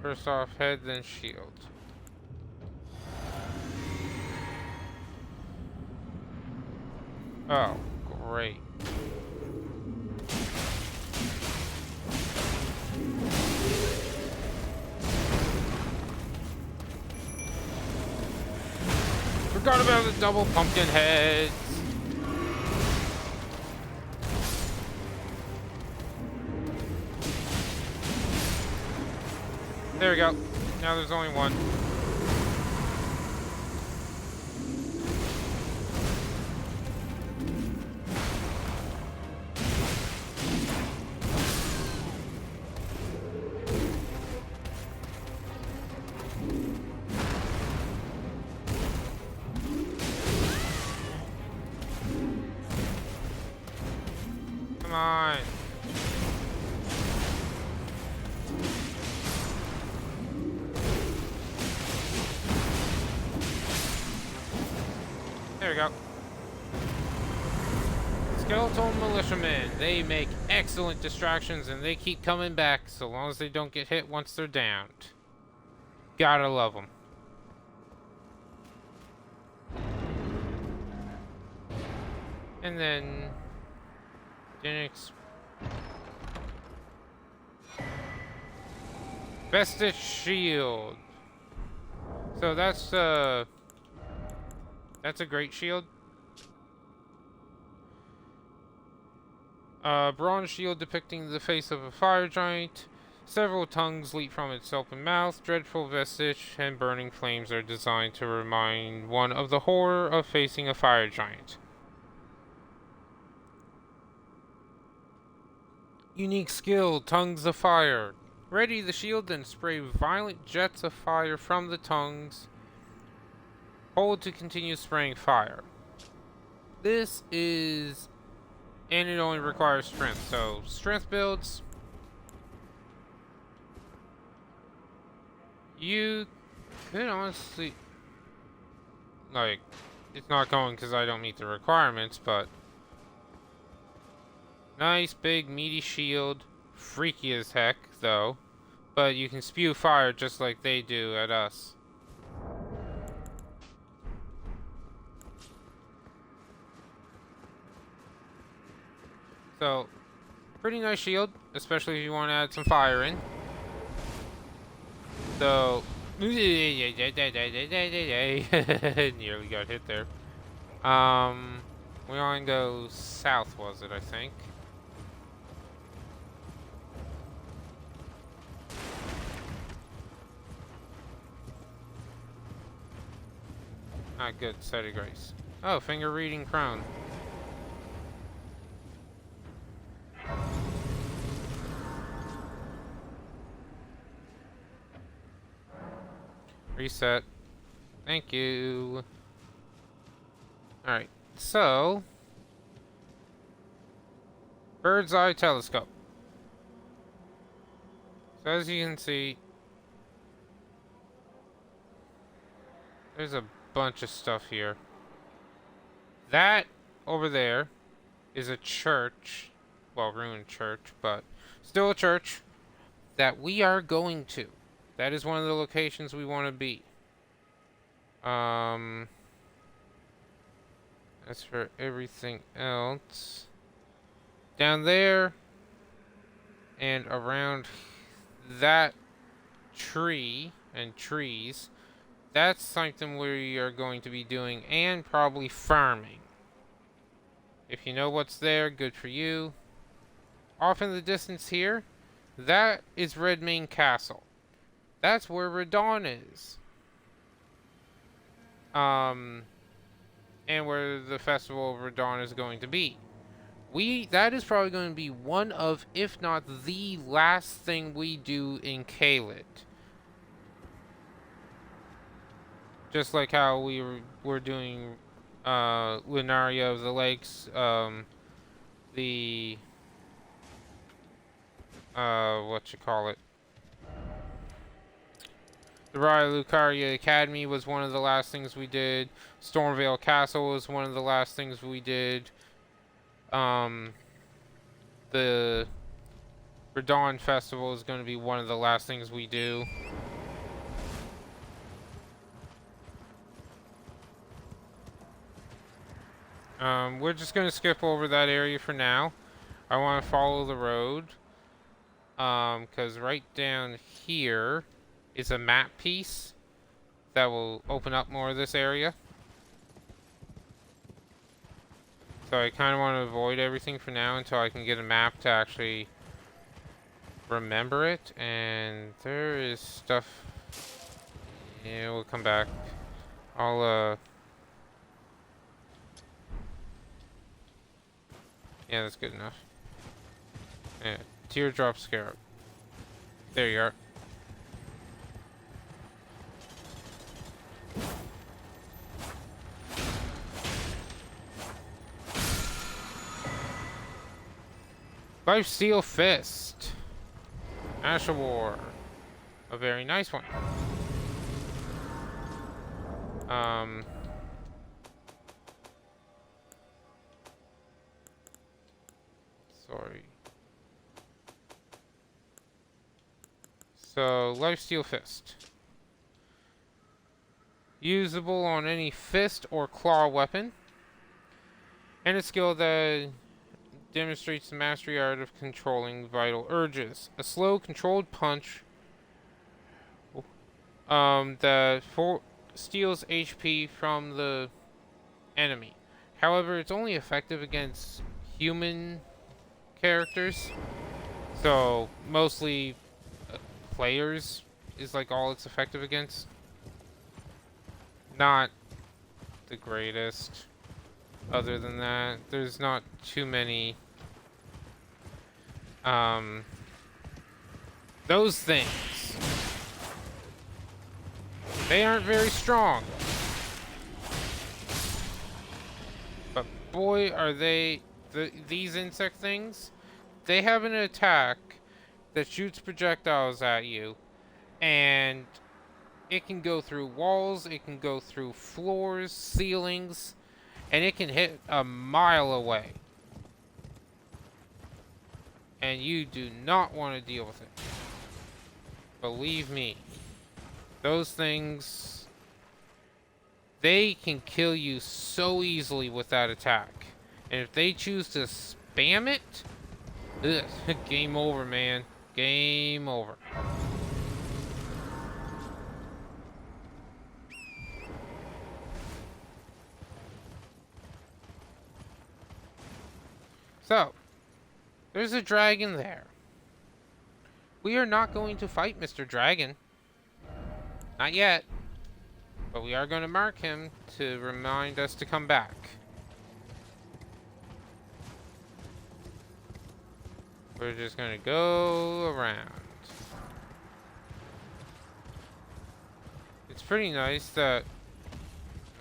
[SPEAKER 1] First off, head, then shield. Oh, great. Forgot about the double pumpkin heads. There we go. Now there's only one. Come on. There we go. Skeletal militiamen. They make excellent distractions and they keep coming back so long as they don't get hit once they're downed. Gotta love them. And then... Vestige shield. So that's a great shield. Bronze shield depicting the face of a fire giant. Several tongues leap from its open mouth. Dreadful vestige and burning flames are designed to remind one of the horror of facing a fire giant. Unique skill, tongues of fire. Ready the shield, then spray violent jets of fire from the tongues. Hold to continue spraying fire. This is... and it only requires strength, so strength builds. You could honestly... like, it's not going because I don't meet the requirements, but... nice, big, meaty shield. Freaky as heck, though. But you can spew fire just like they do at us. So, pretty nice shield, especially if you want to add some fire in. So, nearly got hit there. We want to go south, was it, I think? Ah, good. Steady grace. Oh, finger reading crone. Reset. Thank you. Alright, so... bird's eye telescope. So as you can see... there's a bunch of stuff here. That over there is a church. Well, ruined church, but still a church that we are going to. That is one of the locations we want to be. As for everything else, down there and around that tree and trees, that's something we are going to be doing and probably farming. If you know what's there, good for you. Off in the distance here, that is Redmane Castle. That's where Radon is. And where the Festival of Radon is going to be. That is probably going to be one of, if not the last thing we do in Caelid. Just like how we were doing Liurnia of the Lakes, the Raya Lucaria Academy was one of the last things we did. Stormvale Castle was one of the last things we did. The Radon Festival is going to be one of the last things we do. We're just going to skip over that area for now. I want to follow the road. Because right down here is a map piece that will open up more of this area. So I kind of want to avoid everything for now until I can get a map to actually remember it. And there is stuff... yeah, we'll come back. yeah, that's good enough. Yeah, teardrop scarab. There you are. Lifesteal Fist. Ash of War. A very nice one. Sorry. So, Lifesteal Fist. Usable on any fist or claw weapon. And a skill that demonstrates the mastery art of controlling vital urges. A slow, controlled punch that steals HP from the enemy. However, it's only effective against human characters. So, mostly players is like all it's effective against. Not the greatest. Other than that, there's not too many those things. They aren't very strong. But boy, are they these insect things. They have an attack that shoots projectiles at you, and it can go through walls, it can go through floors, ceilings, and it can hit a mile away. And you do not want to deal with it. Believe me. Those things, they can kill you so easily with that attack. And if they choose to spam it, game over, man. Game over. So, there's a dragon there. We are not going to fight Mr. Dragon. Not yet. But we are going to mark him to remind us to come back. We're just going to go around. It's pretty nice that...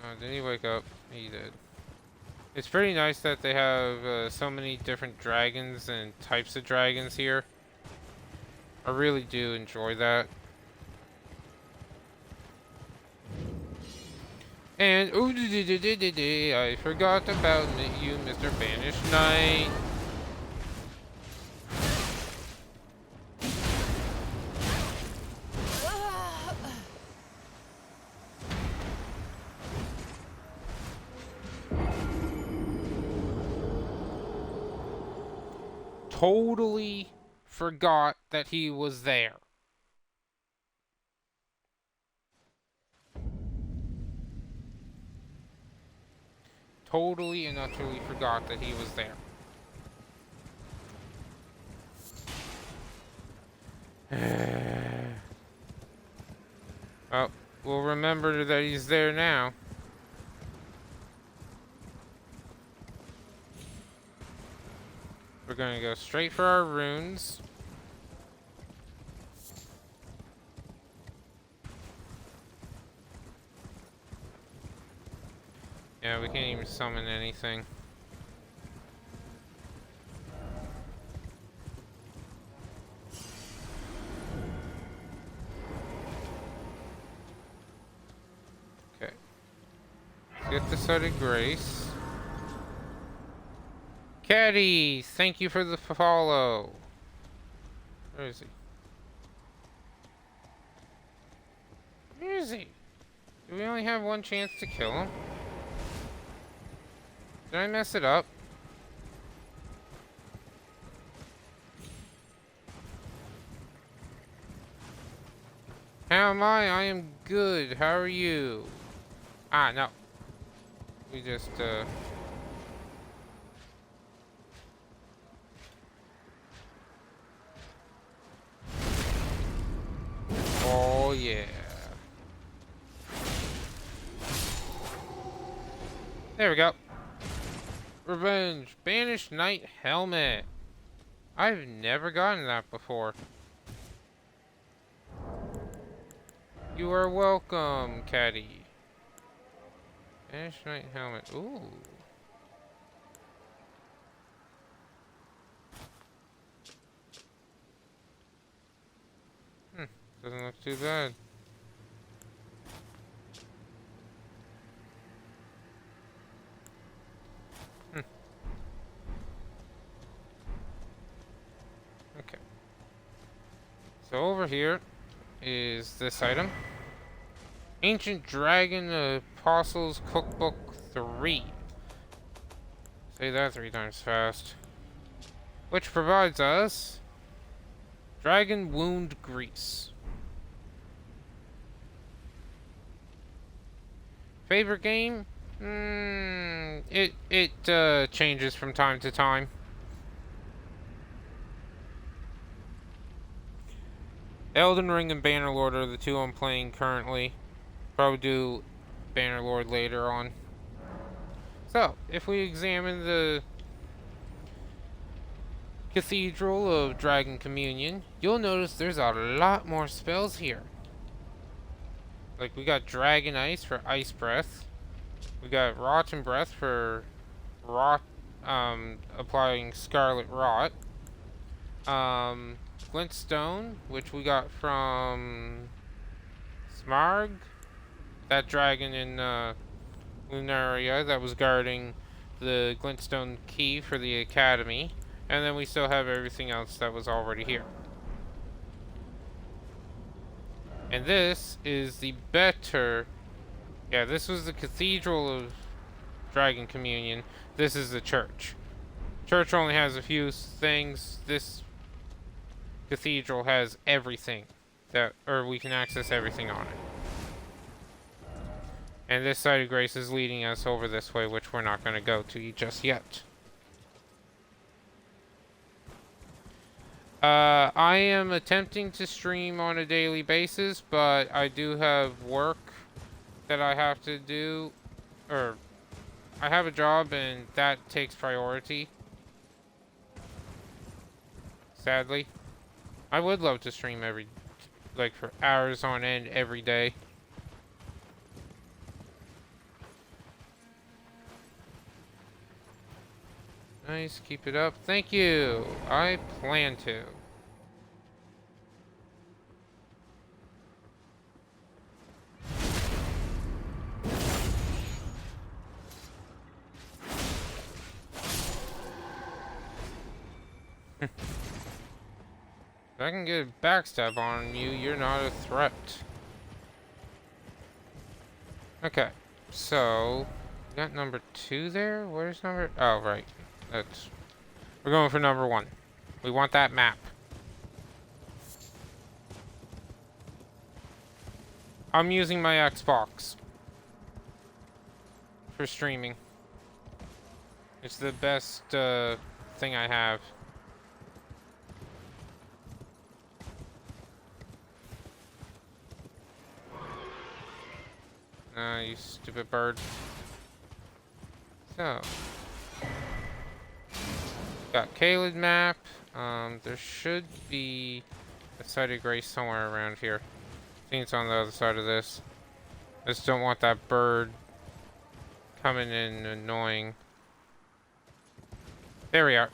[SPEAKER 1] Oh, did he wake up? He did. It's pretty nice that they have so many different dragons and types of dragons here. I really do enjoy that. And I forgot about you, Mr. Banished Knight. Totally forgot that he was there. Totally and utterly forgot that he was there. Well, we'll remember that he's there now. We're gonna go straight for our runes. Yeah, we can't even summon anything. Okay. Let's get the Site of Grace. Caddy, thank you for the follow. Where is he? Where is he? Do we only have one chance to kill him? Did I mess it up? How am I? I am good. How are you? Ah, no. We just, Oh, yeah. There we go. Revenge. Banished Knight Helmet. I've never gotten that before. You are welcome, Caddy. Banished Knight Helmet. Ooh. Doesn't look too bad. So over here is this item. Ancient Dragon Apostles Cookbook 3. Say that 3 times fast. Which provides us Dragon Wound Grease. Favorite game? It changes from time to time. Elden Ring and Bannerlord are the two I'm playing currently. Probably do Bannerlord later on. So, if we examine the Cathedral of Dragon Communion, you'll notice there's a lot more spells here. Like, we got Dragon Ice for Ice Breath. We got Rotten Breath for applying Scarlet Rot. Glintstone, which we got from Smarg, that dragon in Liurnia that was guarding the Glintstone key for the Academy. And then we still have everything else that was already here. And this is the better... Yeah, this was the Cathedral of Dragon Communion. This is the church. Church only has a few things. This cathedral has everything or we can access everything on it. And this side of grace is leading us over this way, which we're not going to go to just yet. I am attempting to stream on a daily basis, but I do have work that I have to do, or I have a job and that takes priority. Sadly. I would love to stream for hours on end every day. Nice, keep it up. Thank you. I plan to. If I can get a backstab on you, you're not a threat. Okay, so we got number 2 there. Where's number? Oh, right. We're going for number 1. We want that map. I'm using my Xbox for streaming. It's the best thing I have. You stupid bird. So, got Caelid map. There should be a site of grace somewhere around here. I think it's on the other side of this. I just don't want that bird coming in annoying. There we are.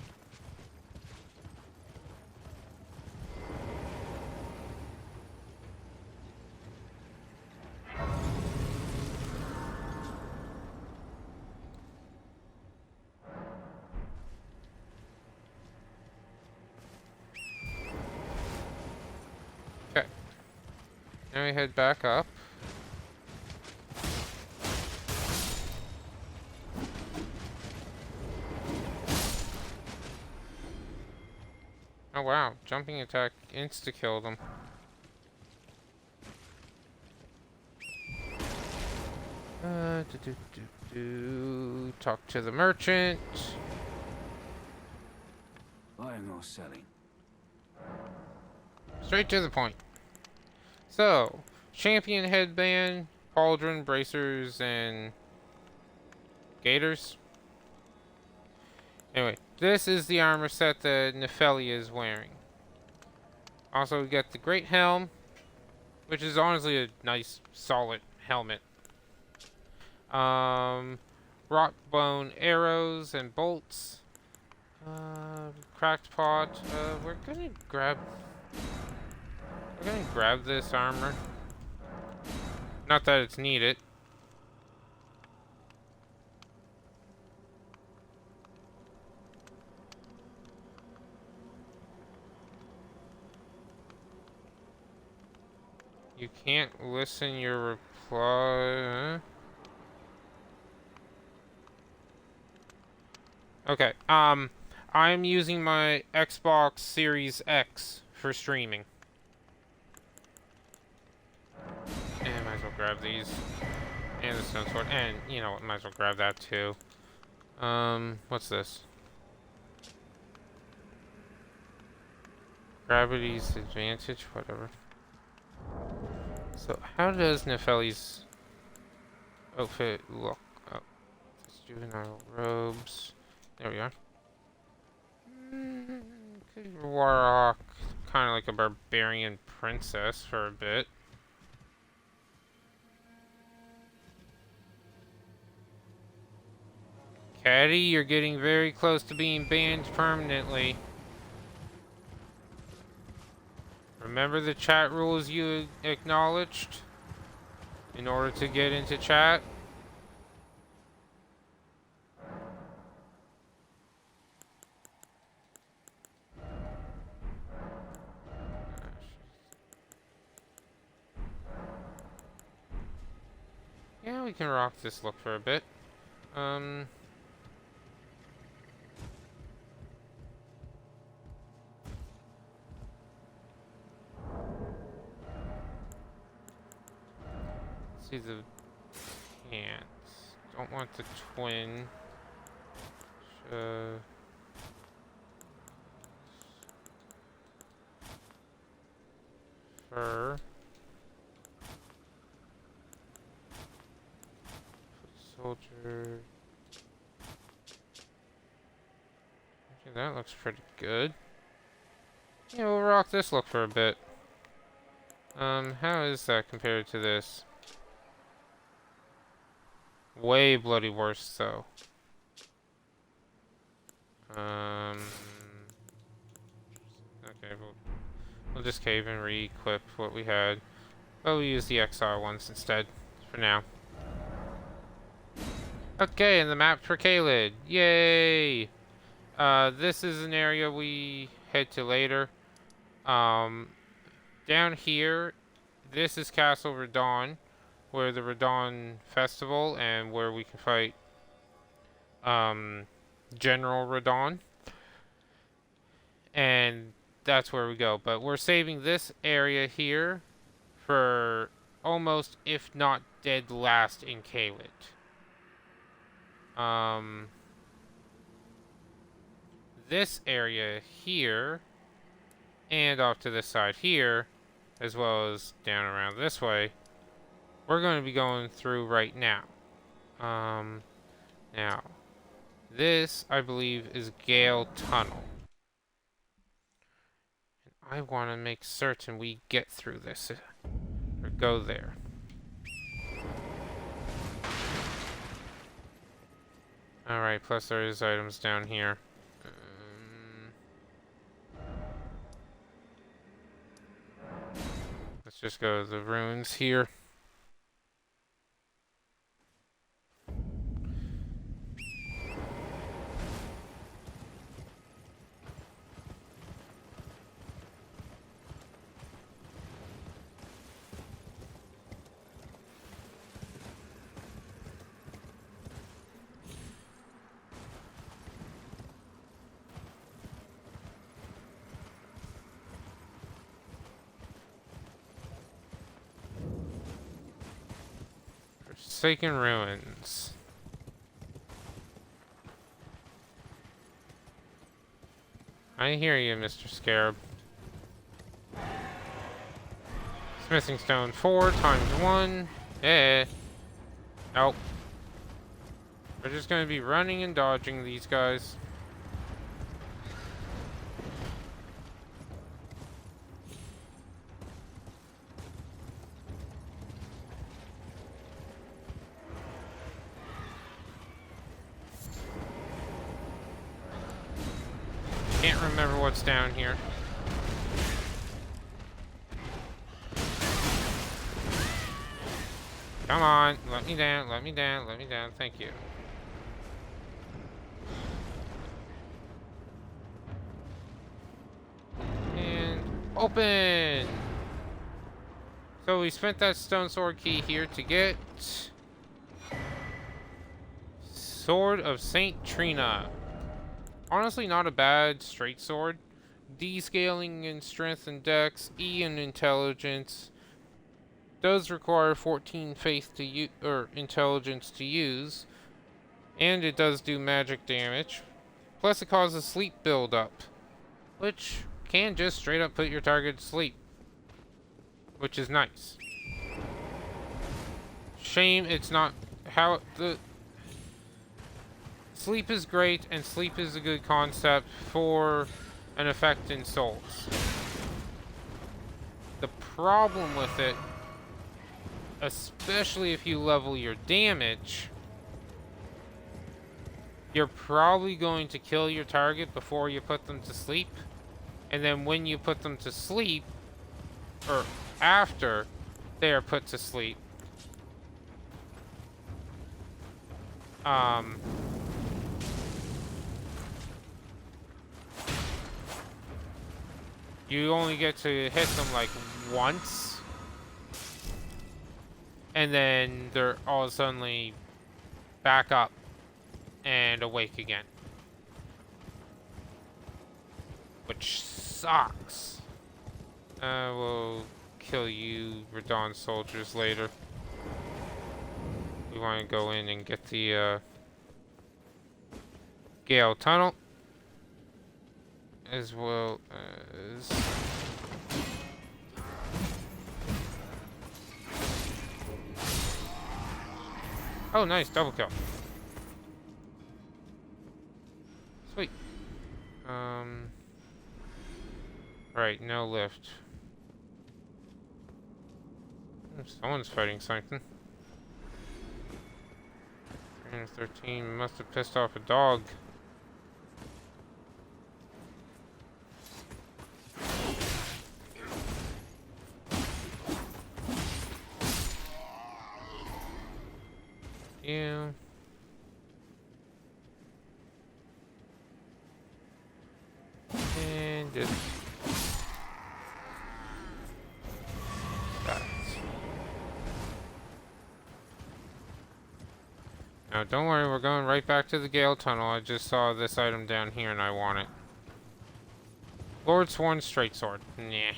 [SPEAKER 1] Okay. Now we head back up. Oh wow, jumping attack insta-killed him. Talk to the merchant.
[SPEAKER 5] Buying or selling?
[SPEAKER 1] Straight to the point. So, champion headband, pauldron, bracers, and gaiters. Anyway, this is the armor set that Nefelia is wearing. Also, we got the great helm, which is honestly a nice, solid helmet. Rock bone arrows and bolts. Cracked pot. We're gonna grab this armor. Not that it's needed. You can't listen your reply. Okay. I'm using my Xbox Series X for streaming. And might as well grab these. And the stone sword. And, you know what, might as well grab that too. What's this? Gravity's advantage, whatever. So, how does Nefeli's outfit look? Oh, it's juvenile robes. There we are. Warrock, kind of like a barbarian princess for a bit. Caddy, you're getting very close to being banned permanently. Remember the chat rules you acknowledged in order to get into chat? Yeah, we can rock this look for a bit. See the pants. Don't want the twin. Fur. Soldier. Okay, that looks pretty good. Yeah, we'll rock this look for a bit. How is that compared to this? Way bloody worse, though. Okay, we'll just cave and re-equip what we had. But we'll use the XR ones instead, for now. Okay, and the map for Caelid. Yay! This is an area we head to later. Down here, this is Castle Radon, where the Radon Festival, and where we can fight, General Radon. And that's where we go. But we're saving this area here for almost, if not dead last in Caelid. This area here, and off to this side here, as well as down around this way, we're going to be going through right now. Now, this, I believe, is Gale Tunnel. And I want to make certain we get through this, or go there. Alright, plus there is items down here. Let's just go to the ruins here. Forsaken Ruins. I hear you, Mr. Scarab. Smithing Stone 4 times 1. Nope. We're just gonna be running and dodging these guys. Can't remember what's down here. Come on, let me down, let me down, let me down, thank you. And open! So we spent that stone sword key here to get Sword of Saint Trina. Honestly, not a bad straight sword. D scaling in strength and dex, E in intelligence. Does require 14 faith to use, or intelligence to use, and it does do magic damage. Plus, it causes sleep buildup, which can just straight up put your target to sleep, which is nice. Shame it's not how the sleep is great, and sleep is a good concept for an effect in Souls. The problem with it, especially if you level your damage, you're probably going to kill your target before you put them to sleep. And then when you put them to sleep, or after they are put to sleep, you only get to hit them like once. And then they're all suddenly back up and awake again. Which sucks. We'll kill you Radon soldiers later. We want to go in and get the Gale Tunnel. As well as... Oh, nice, double kill. Sweet. Right, no lift. Someone's fighting something. 313 must have pissed off a dog. Yeah. And just that. Now don't worry, we're going right back to the Gale Tunnel. I just saw this item down here and I want it. Lord Sworn Straight Sword. Nah.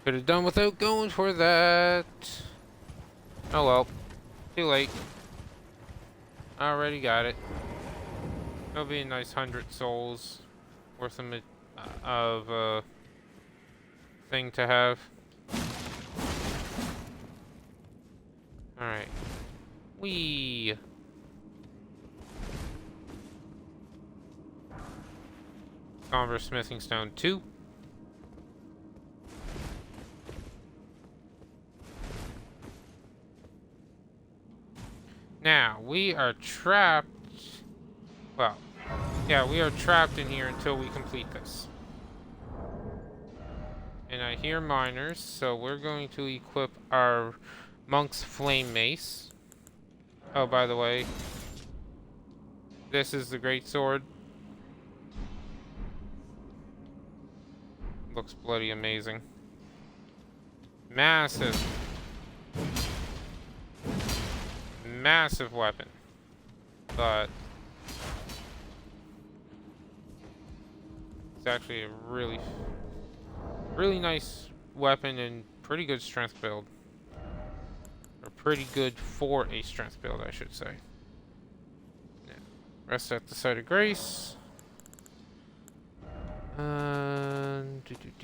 [SPEAKER 1] Could have done without going for that. Oh well. Too late. Already got it. It'll be a nice 100 souls worth of thing to have. Alright. Whee! Converse Smithing Stone 2. Now, we are trapped. Well, yeah, we are trapped in here until we complete this. And I hear miners, so we're going to equip our Monk's Flame Mace. Oh, by the way, this is the Great Sword. Looks bloody amazing. Massive. Massive weapon. But it's actually a really nice weapon and pretty good strength build. Or pretty good for a strength build, I should say. Yeah. Rest at the site of grace. Put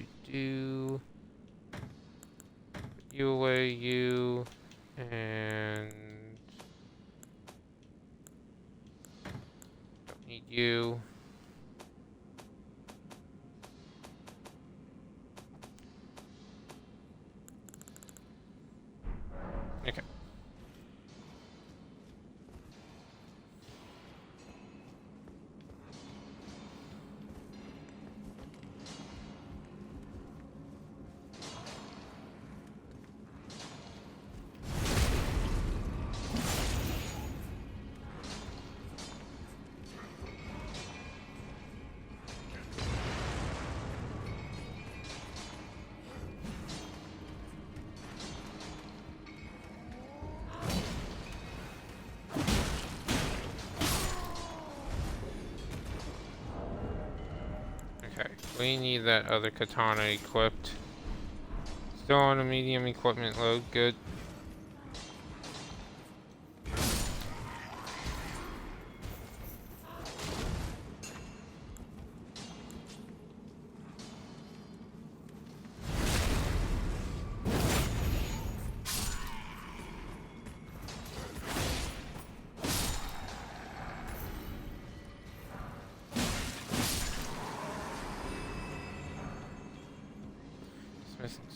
[SPEAKER 1] you away, you, and don't need you. Okay. We need that other katana equipped. Still on a medium equipment load, good.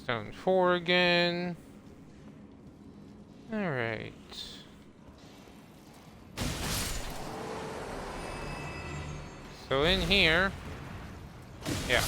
[SPEAKER 1] Stone 4 again. Alright. So in here. Yeah.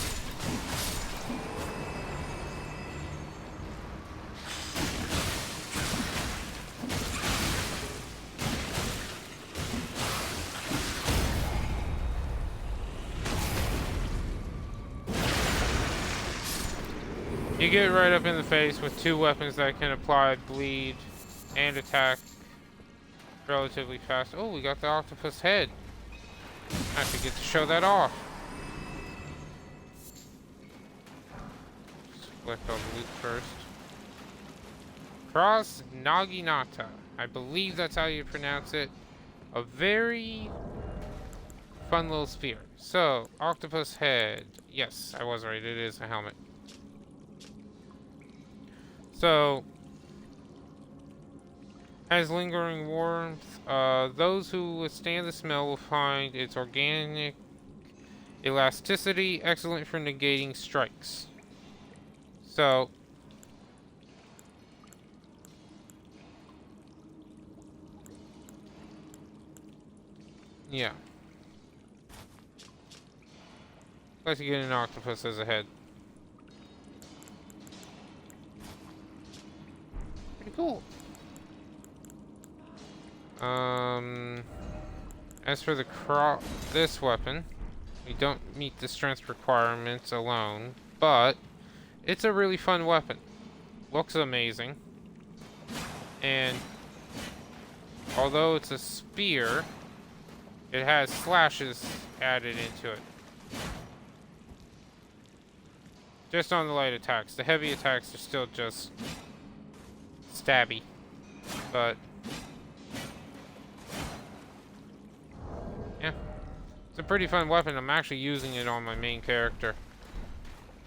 [SPEAKER 1] You get right up in the face with two weapons that can apply bleed and attack relatively fast. Oh, we got the octopus head. I should get to show that off. Just collect all the loot first. Cross Naginata. I believe that's how you pronounce it. A very fun little spear. So, octopus head. Yes, I was right. It is a helmet. So, has lingering warmth. Those who withstand the smell will find its organic elasticity excellent for negating strikes. So, yeah. Let's get an octopus as a head. Pretty cool. As for this weapon, we don't meet the strength requirements alone, but it's a really fun weapon. Looks amazing. And although it's a spear, it has slashes added into it. Just on the light attacks. The heavy attacks are still just stabby. But yeah. It's a pretty fun weapon. I'm actually using it on my main character.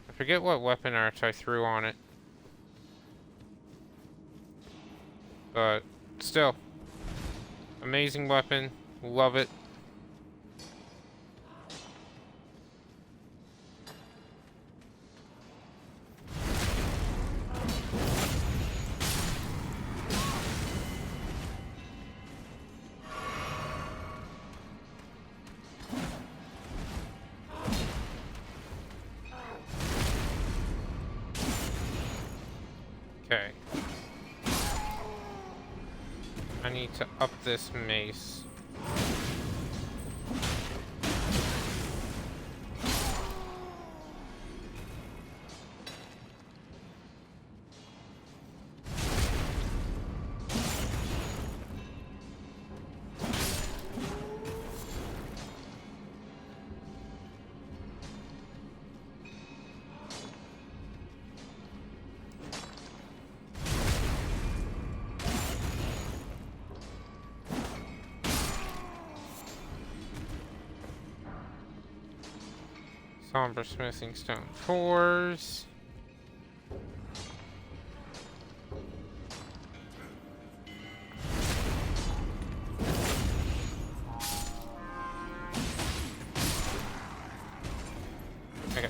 [SPEAKER 1] I forget what weapon art I threw on it. But still. Amazing weapon. Love it. Okay. I need to up this mace. Somber smithing stone 4s. Okay.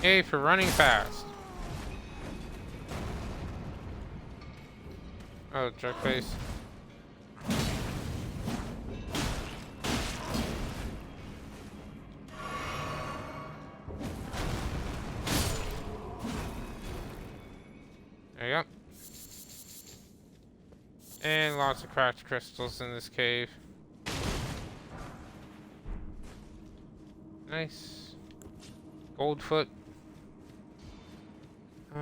[SPEAKER 1] A for running fast. Oh, jerk face. There you go. And lots of cracked crystals in this cave. Nice. Goldfoot. So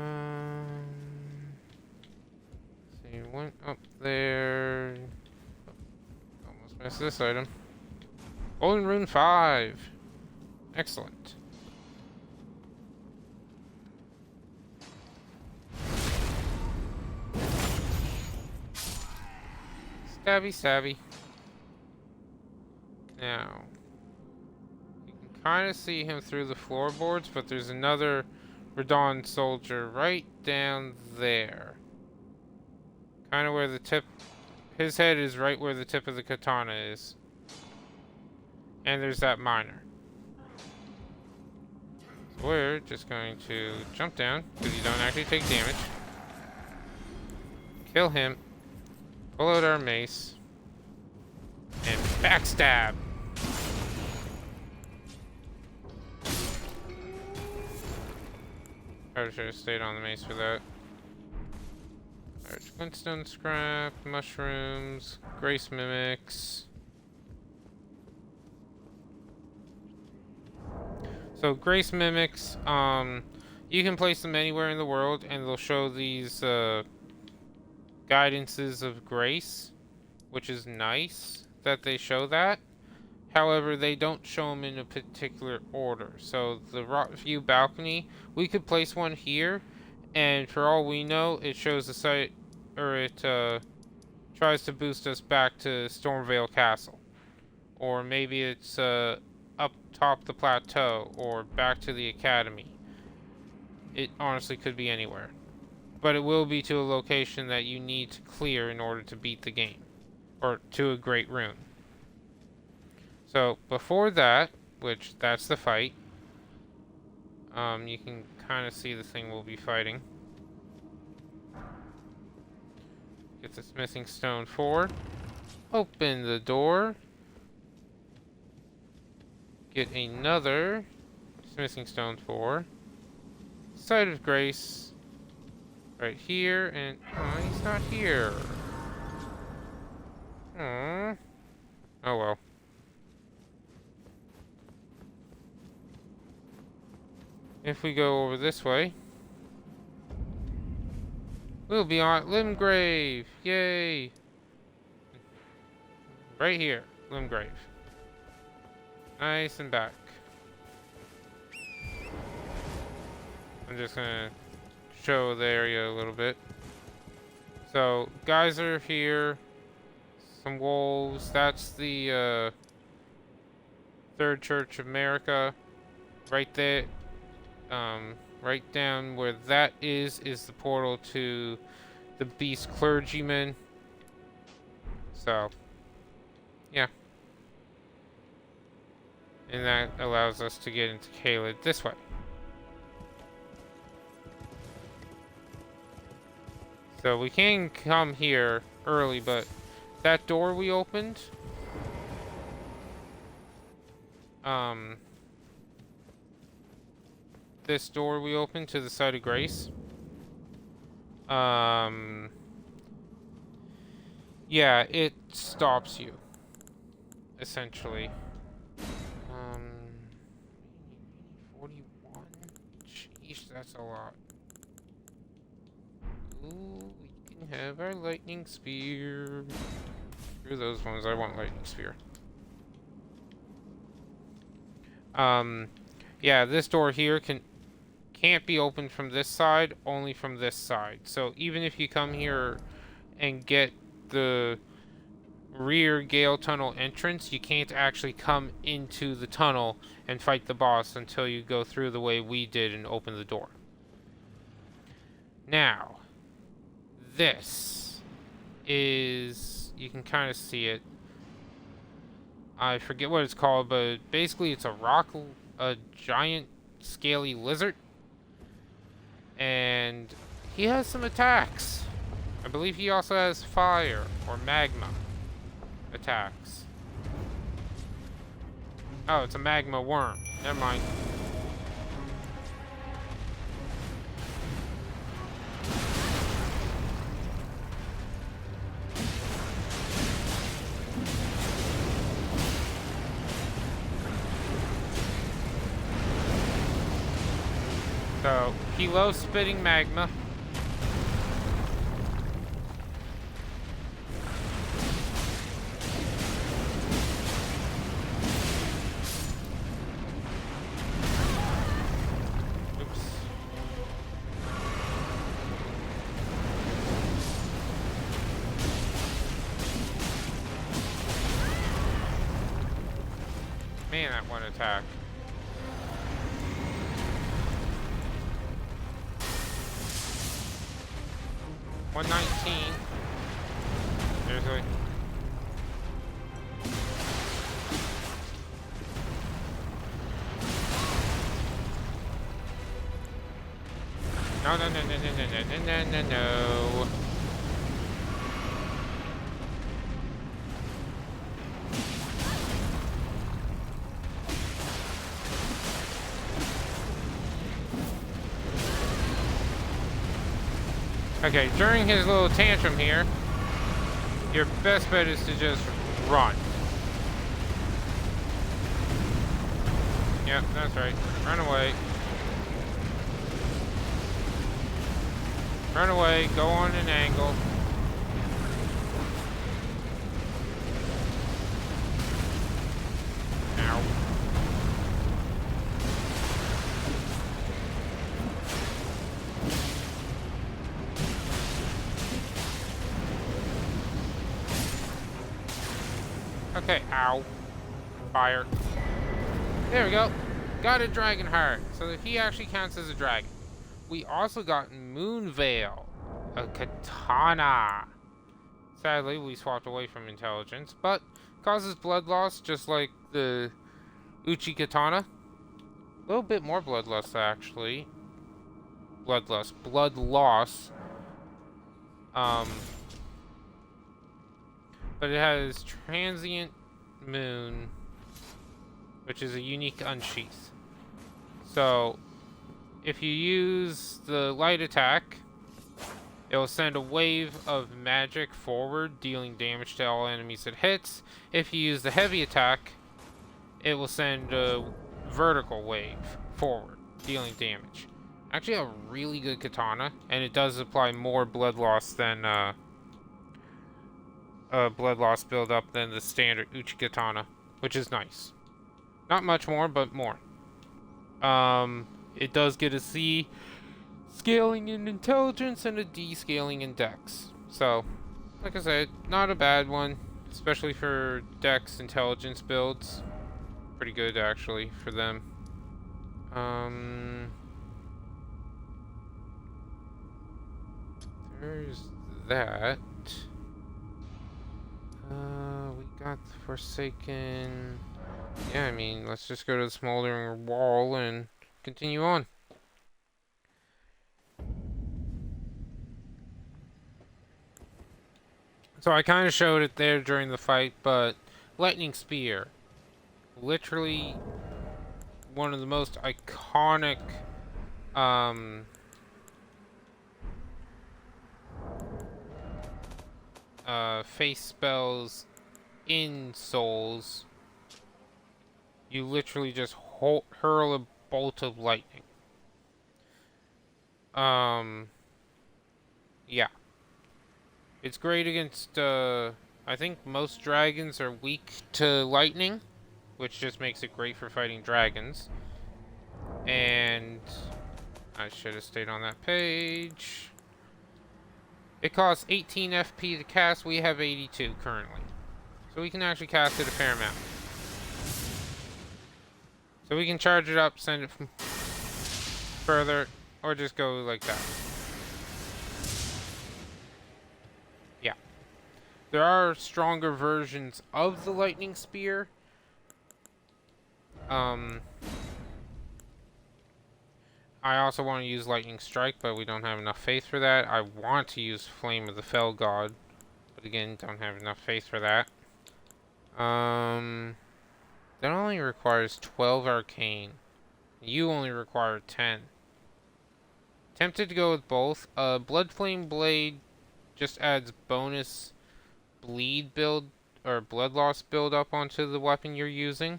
[SPEAKER 1] you went up there. Almost missed this item. Golden Rune 5. Excellent. Stabby, stabby. Now, you can kind of see him through the floorboards, but there's another Radon soldier right down there. Kind of where the tip... His head is right where the tip of the katana is. And there's that miner. So we're just going to jump down, because you don't actually take damage. Kill him. Pull out our mace. And backstab! Probably should have stayed on the mace for that. Alright, glintstone scrap, mushrooms, grace mimics. So grace mimics, you can place them anywhere in the world and they'll show these guidances of grace, which is nice that they show that. However, they don't show them in a particular order. So the rock view balcony, we could place one here, and for all we know, it shows the site, or it tries to boost us back to Stormvale Castle, or maybe it's up top the plateau, or back to the academy. It honestly could be anywhere, but it will be to a location that you need to clear in order to beat the game, or to a great rune. So before that, which that's the fight, you can kind of see the thing we'll be fighting. Get the smithing stone 4. Open the door. Get another smithing stone 4. Site of grace. Right here, and oh, he's not here. Oh well. If we go over this way, we'll be on Limgrave. Yay! Right here, Limgrave. Nice and back. I'm just gonna show the area a little bit. So, guys are here. Some wolves. That's the Third Church of America. Right there. Right down where that is the portal to the Beast Clergyman. So, yeah. And that allows us to get into Caelid this way. So we can come here early, but that door we opened, this door we opened to the site of grace, yeah, it stops you, essentially. 41? Jeez, that's a lot. Ooh, we can have our lightning spear. Screw those ones, I want lightning spear. Yeah, this door here can't be opened from this side, only from this side. So even if you come here and get the rear Gale Tunnel entrance, you can't actually come into the tunnel and fight the boss until you go through the way we did and open the door. Now, this is, you can kind of see it. I forget what it's called, but basically it's a giant scaly lizard. And he has some attacks. I believe he also has fire or magma attacks. Oh, it's a magma worm. Never mind. So So, he loves spitting magma. Oops. Man, that one attack. $119. Seriously? No, no, no, no, no, no, no, no, no, no. Okay, during his little tantrum here, your best bet is to just run. Yep, that's right. Run away. Run away, go on an angle. Ow. Okay, ow. Fire. There we go. Got a dragon heart. So he actually counts as a dragon. We also got Moonveil, a katana. Sadly, we swapped away from intelligence, but causes blood loss just like the Uchi katana. A little bit more bloodlust actually. Blood loss. But it has transient moon, which is a unique unsheath. So, if you use the light attack, it will send a wave of magic forward, dealing damage to all enemies it hits. If you use the heavy attack, it will send a vertical wave forward, dealing damage. Actually a really good katana, and it does apply more blood loss than blood loss build up than the standard Uchi katana, which is nice. Not much more, but more. It does get a C scaling in intelligence and a D scaling in dex. So, like I said, not a bad one, especially for dex intelligence builds. Pretty good actually for them. There's that. We got the Forsaken. Yeah, I mean, let's just go to the Smoldering Wall and continue on. So I kind of showed it there during the fight, but Lightning Spear. Literally one of the most iconic face spells in Souls. You literally just hurl a bolt of lightning. Yeah. It's great against, I think most dragons are weak to lightning, which just makes it great for fighting dragons. And I should have stayed on that page. It costs 18 FP to cast. We have 82 currently. So we can actually cast it a fair amount. So we can charge it up, send it further, or just go like that. Yeah. There are stronger versions of the Lightning Spear. I also want to use Lightning Strike, but we don't have enough faith for that. I want to use Flame of the Fell God, but again, don't have enough faith for that. That only requires 12 arcane. You only require 10. Tempted to go with both. Blood Flame Blade just adds bonus bleed build or blood loss build up onto the weapon you're using.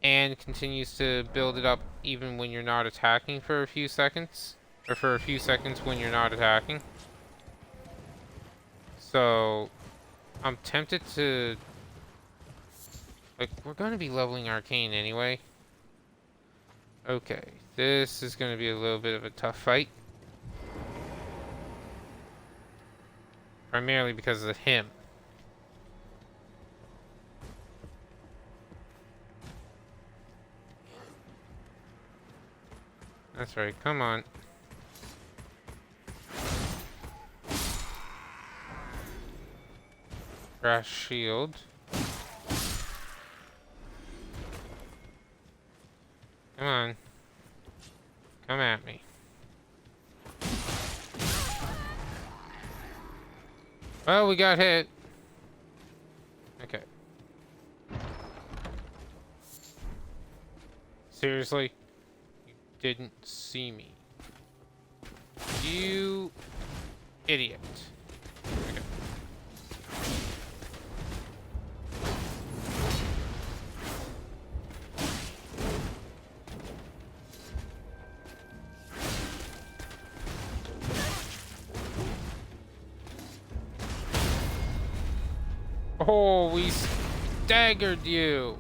[SPEAKER 1] and continues to build it up even when you're not attacking for a few seconds, or for a few seconds when you're not attacking. So I'm tempted to, like, we're going to be leveling Arcane anyway. Okay, this is going to be a little bit of a tough fight. Primarily because of him. That's right, come on. Grass shield. Come on. Come at me. Well, we got hit. Okay. Seriously? You didn't see me. You idiot. Okay. Oh, we staggered you.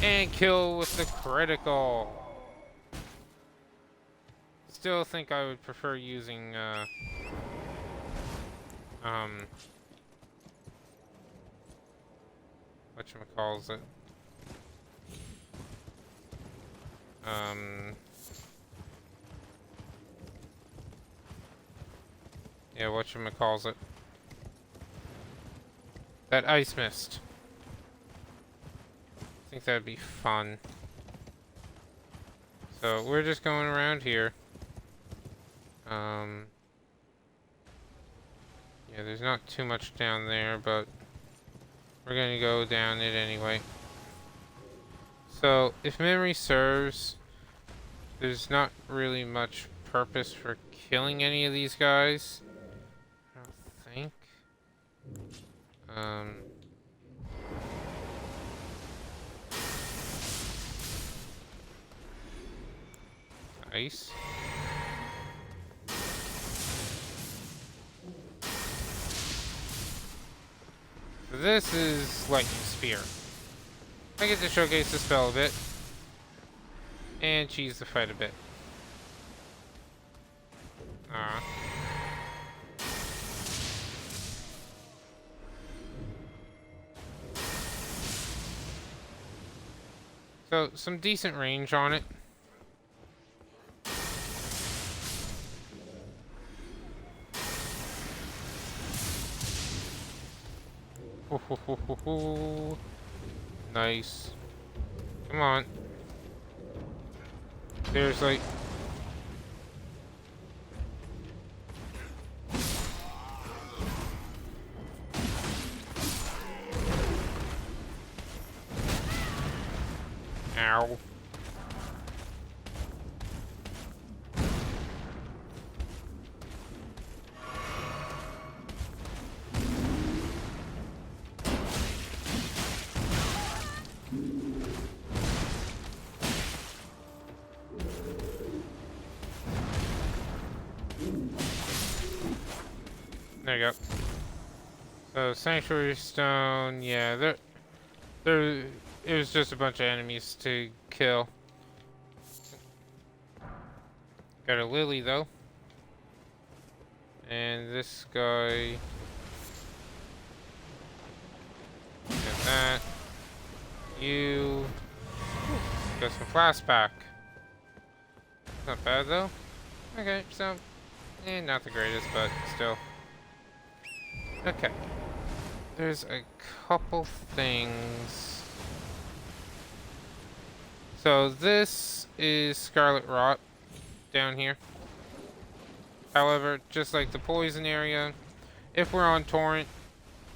[SPEAKER 1] And kill with the critical. Still think I would prefer using, whatchamacallit? Yeah, whatchamacallit? That ice mist. I think that'd be fun. So we're just going around here. Yeah, there's not too much down there, but we're gonna go down it anyway. So, if memory serves, there's not really much purpose for killing any of these guys. I don't think. Ice. This is Lightning Spear. I get to showcase the spell a bit. And cheese the fight a bit. So, some decent range on it. Nice. Come on. Seriously. Ow. There you go. So Sanctuary Stone, yeah, it was just a bunch of enemies to kill. Got a lily though. And this guy. Got that. You got some flask back. Not bad though. Okay, so not the greatest, but still. Okay. There's a couple things. So this is Scarlet Rot down here. However, just like the poison area, if we're on torrent,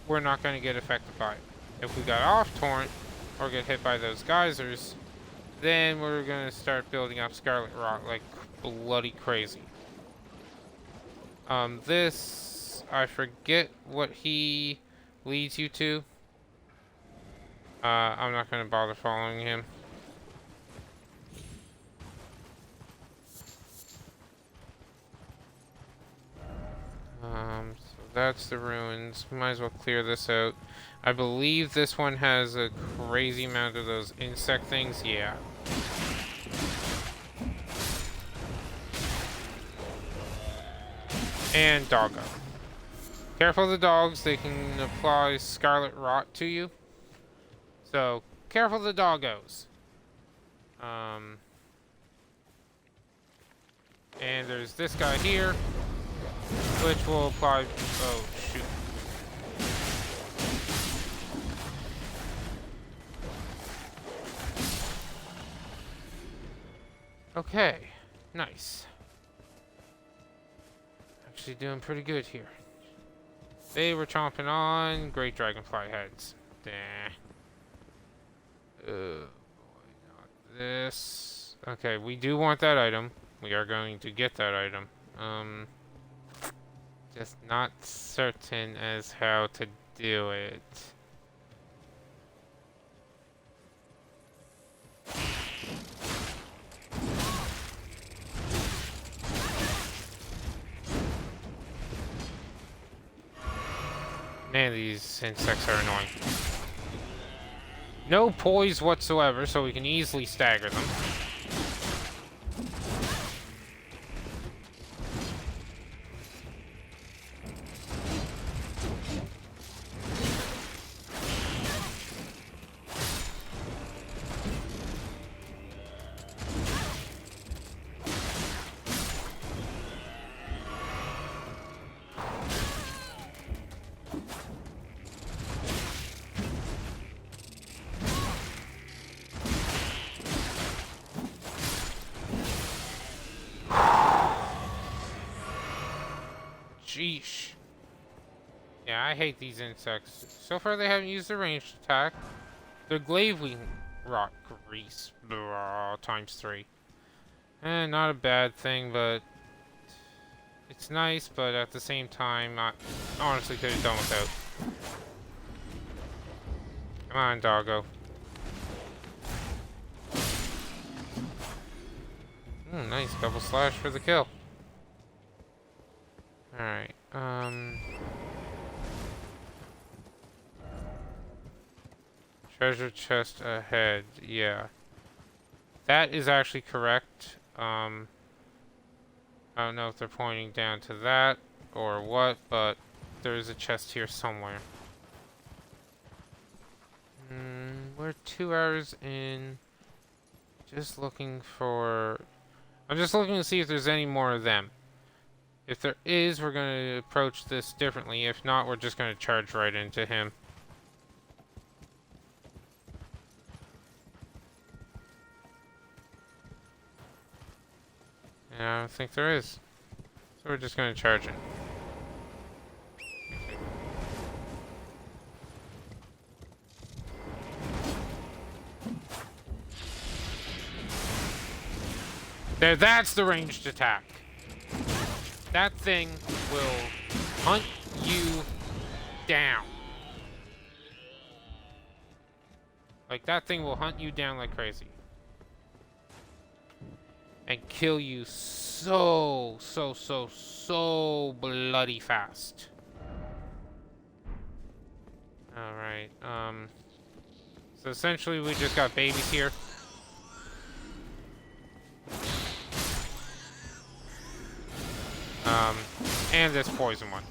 [SPEAKER 1] we're not going to get affected by it. If we got off torrent or get hit by those geysers, then we're going to start building up Scarlet Rot like bloody crazy. This, I forget what he leads you to. I'm not going to bother following him. So that's the ruins. Might as well clear this out. I believe this one has a crazy amount of those insect things. Yeah. And doggo. Careful of the dogs. They can apply scarlet rot to you. So, careful of the doggos. And there's this guy here, which will apply... Oh, shoot. Okay. Nice. Actually doing pretty good here. They were chomping on great dragonfly heads. Oh boy, not this. Okay, we do want that item. We are going to get that item. Just not certain as how to do it. Man, these insects are annoying. No poise whatsoever, so we can easily stagger them. Sheesh. Yeah, I hate these insects. So far they haven't used their ranged attack. Their glaive wing rot grease times 3. Not a bad thing, but it's nice, but at the same time, I honestly could have done without. Come on, doggo. Nice double slash for the kill. Alright, treasure chest ahead, yeah. That is actually correct. I don't know if they're pointing down to that or what, but there is a chest here somewhere. We're 2 hours in. Just looking for... I'm just looking to see if there's any more of them. If there is, we're going to approach this differently. If not, we're just going to charge right into him. And I don't think there is. So we're just going to charge it. There, that's the ranged attack. That thing will hunt you down. Like, that thing will hunt you down like crazy. And kill you so bloody fast. Alright, so essentially we just got babies here. And this poison one.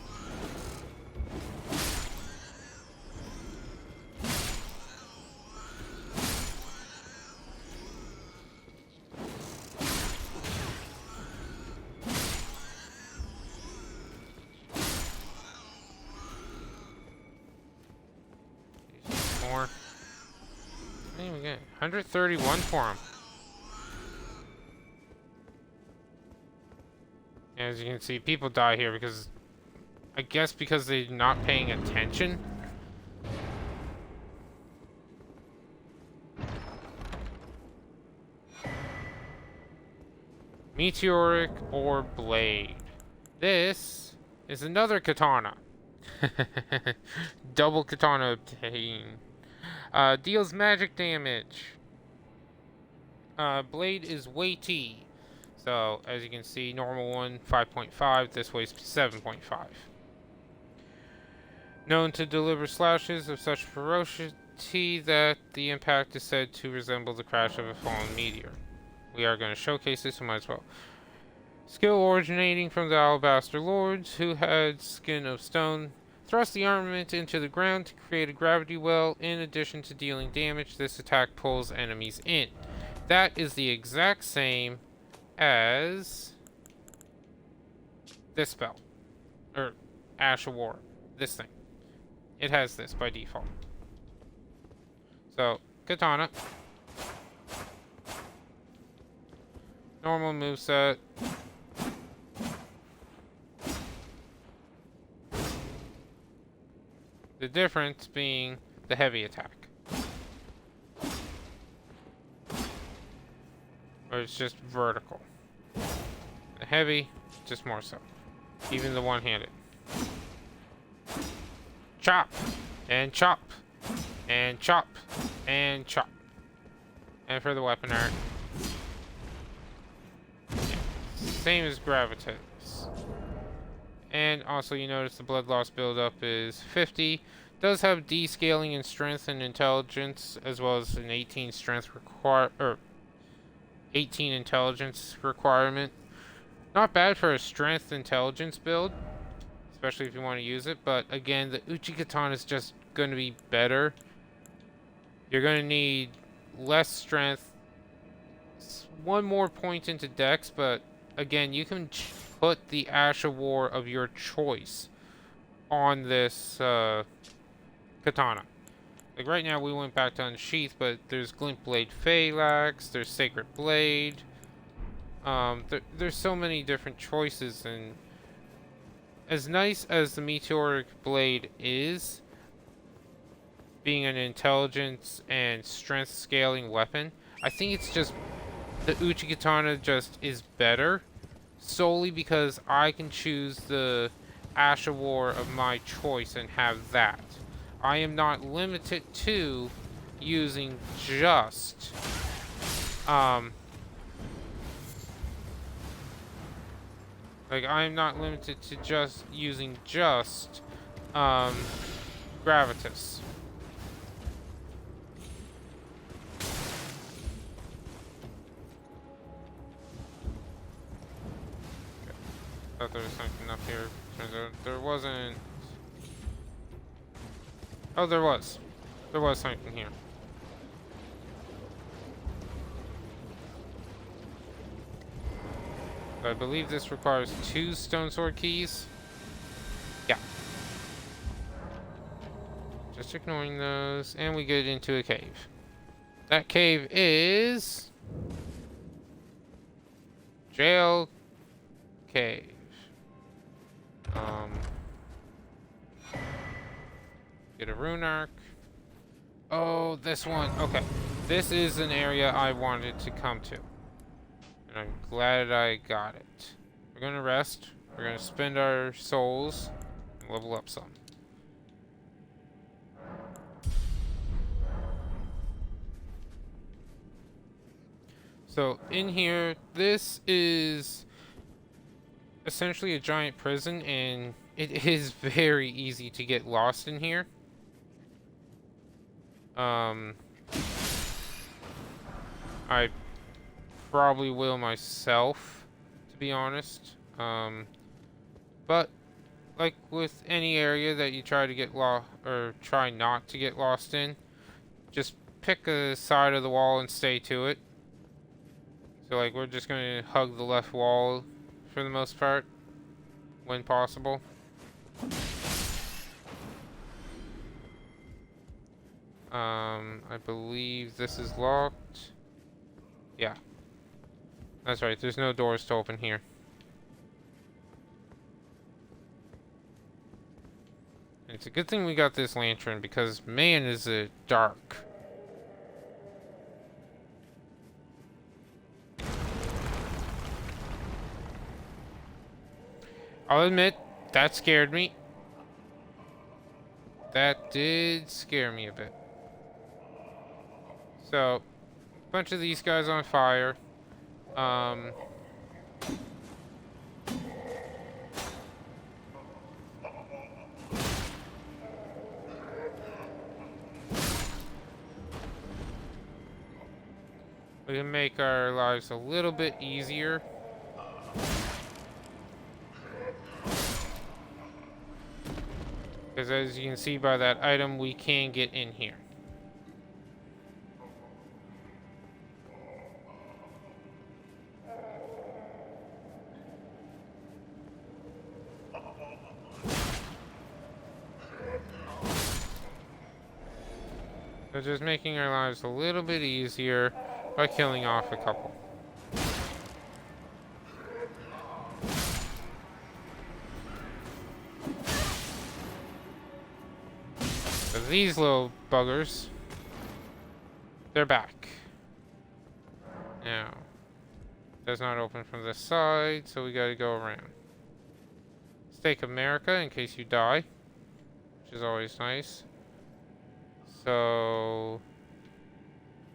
[SPEAKER 1] More. What do we get? 131 for him. As you can see, people die here because, I guess because they're not paying attention. Meteoric or blade. This is another katana. Double katana obtained. Deals magic damage. Blade is weighty. So, as you can see, normal one, 5.5. This weighs 7.5. known to deliver slashes of such ferocity that the impact is said to resemble the crash of a fallen meteor. We are going to showcase this, so might as well. Skill originating from the Alabaster Lords, who had skin of stone. Thrust the armament into the ground to create a gravity well. In addition to dealing damage, this attack pulls enemies in. That is the exact same as this spell. Or Ash of War. This thing. It has this by default. So, Katana. Normal moveset. The difference being the heavy attack. Or it's just vertical. The heavy, just more so. Even the one-handed. Chop! And chop! And chop! And chop. And for the weapon art. Yeah. Same as Gravitas. And also you notice the blood loss buildup is 50. Does have descaling in strength and intelligence, as well as an 18 strength 18 intelligence requirement. Not bad for a strength intelligence build, especially if you want to use it, but again, the Uchi Katana is just going to be better. You're going to need less strength, one more point into dex, but again, you can put the Ash of War of your choice on this katana. Like right now we went back to Unsheath, but there's Glint Blade Phalanx, there's Sacred Blade. There's so many different choices, and as nice as the Meteoric Blade is, being an intelligence and strength scaling weapon, I think it's just the Uchi Katana just is better, solely because I can choose the Ash of War of my choice and have that. I am not limited to using just like I'm not limited to just using just Gravitas. Thought there was something up here. Turns out there wasn't. Oh, there was. There was something here. I believe this requires 2 stone sword keys. Yeah. Just ignoring those, and we get into a cave. That cave is Jail Cave. Get a rune arc. Oh, this one. Okay. This is an area I wanted to come to. And I'm glad I got it. We're gonna rest. We're gonna spend our souls and level up some. So, in here, this is essentially a giant prison, and it is very easy to get lost in here. I probably will myself, to be honest. But like with any area that you try to get lost or try not to get lost in, just pick a side of the wall and stay to it. So like we're just gonna hug the left wall for the most part, when possible. I believe this is locked. Yeah. That's right, there's no doors to open here. And it's a good thing we got this lantern, because man is it dark. I'll admit, that scared me. That did scare me a bit. So, a bunch of these guys on fire. We can make our lives a little bit easier. Because as you can see by that item, we can get in here. So just making our lives a little bit easier by killing off a couple. So these little buggers, they're back. Now, does not open from this side, so we gotta go around. Stake America in case you die, which is always nice. So,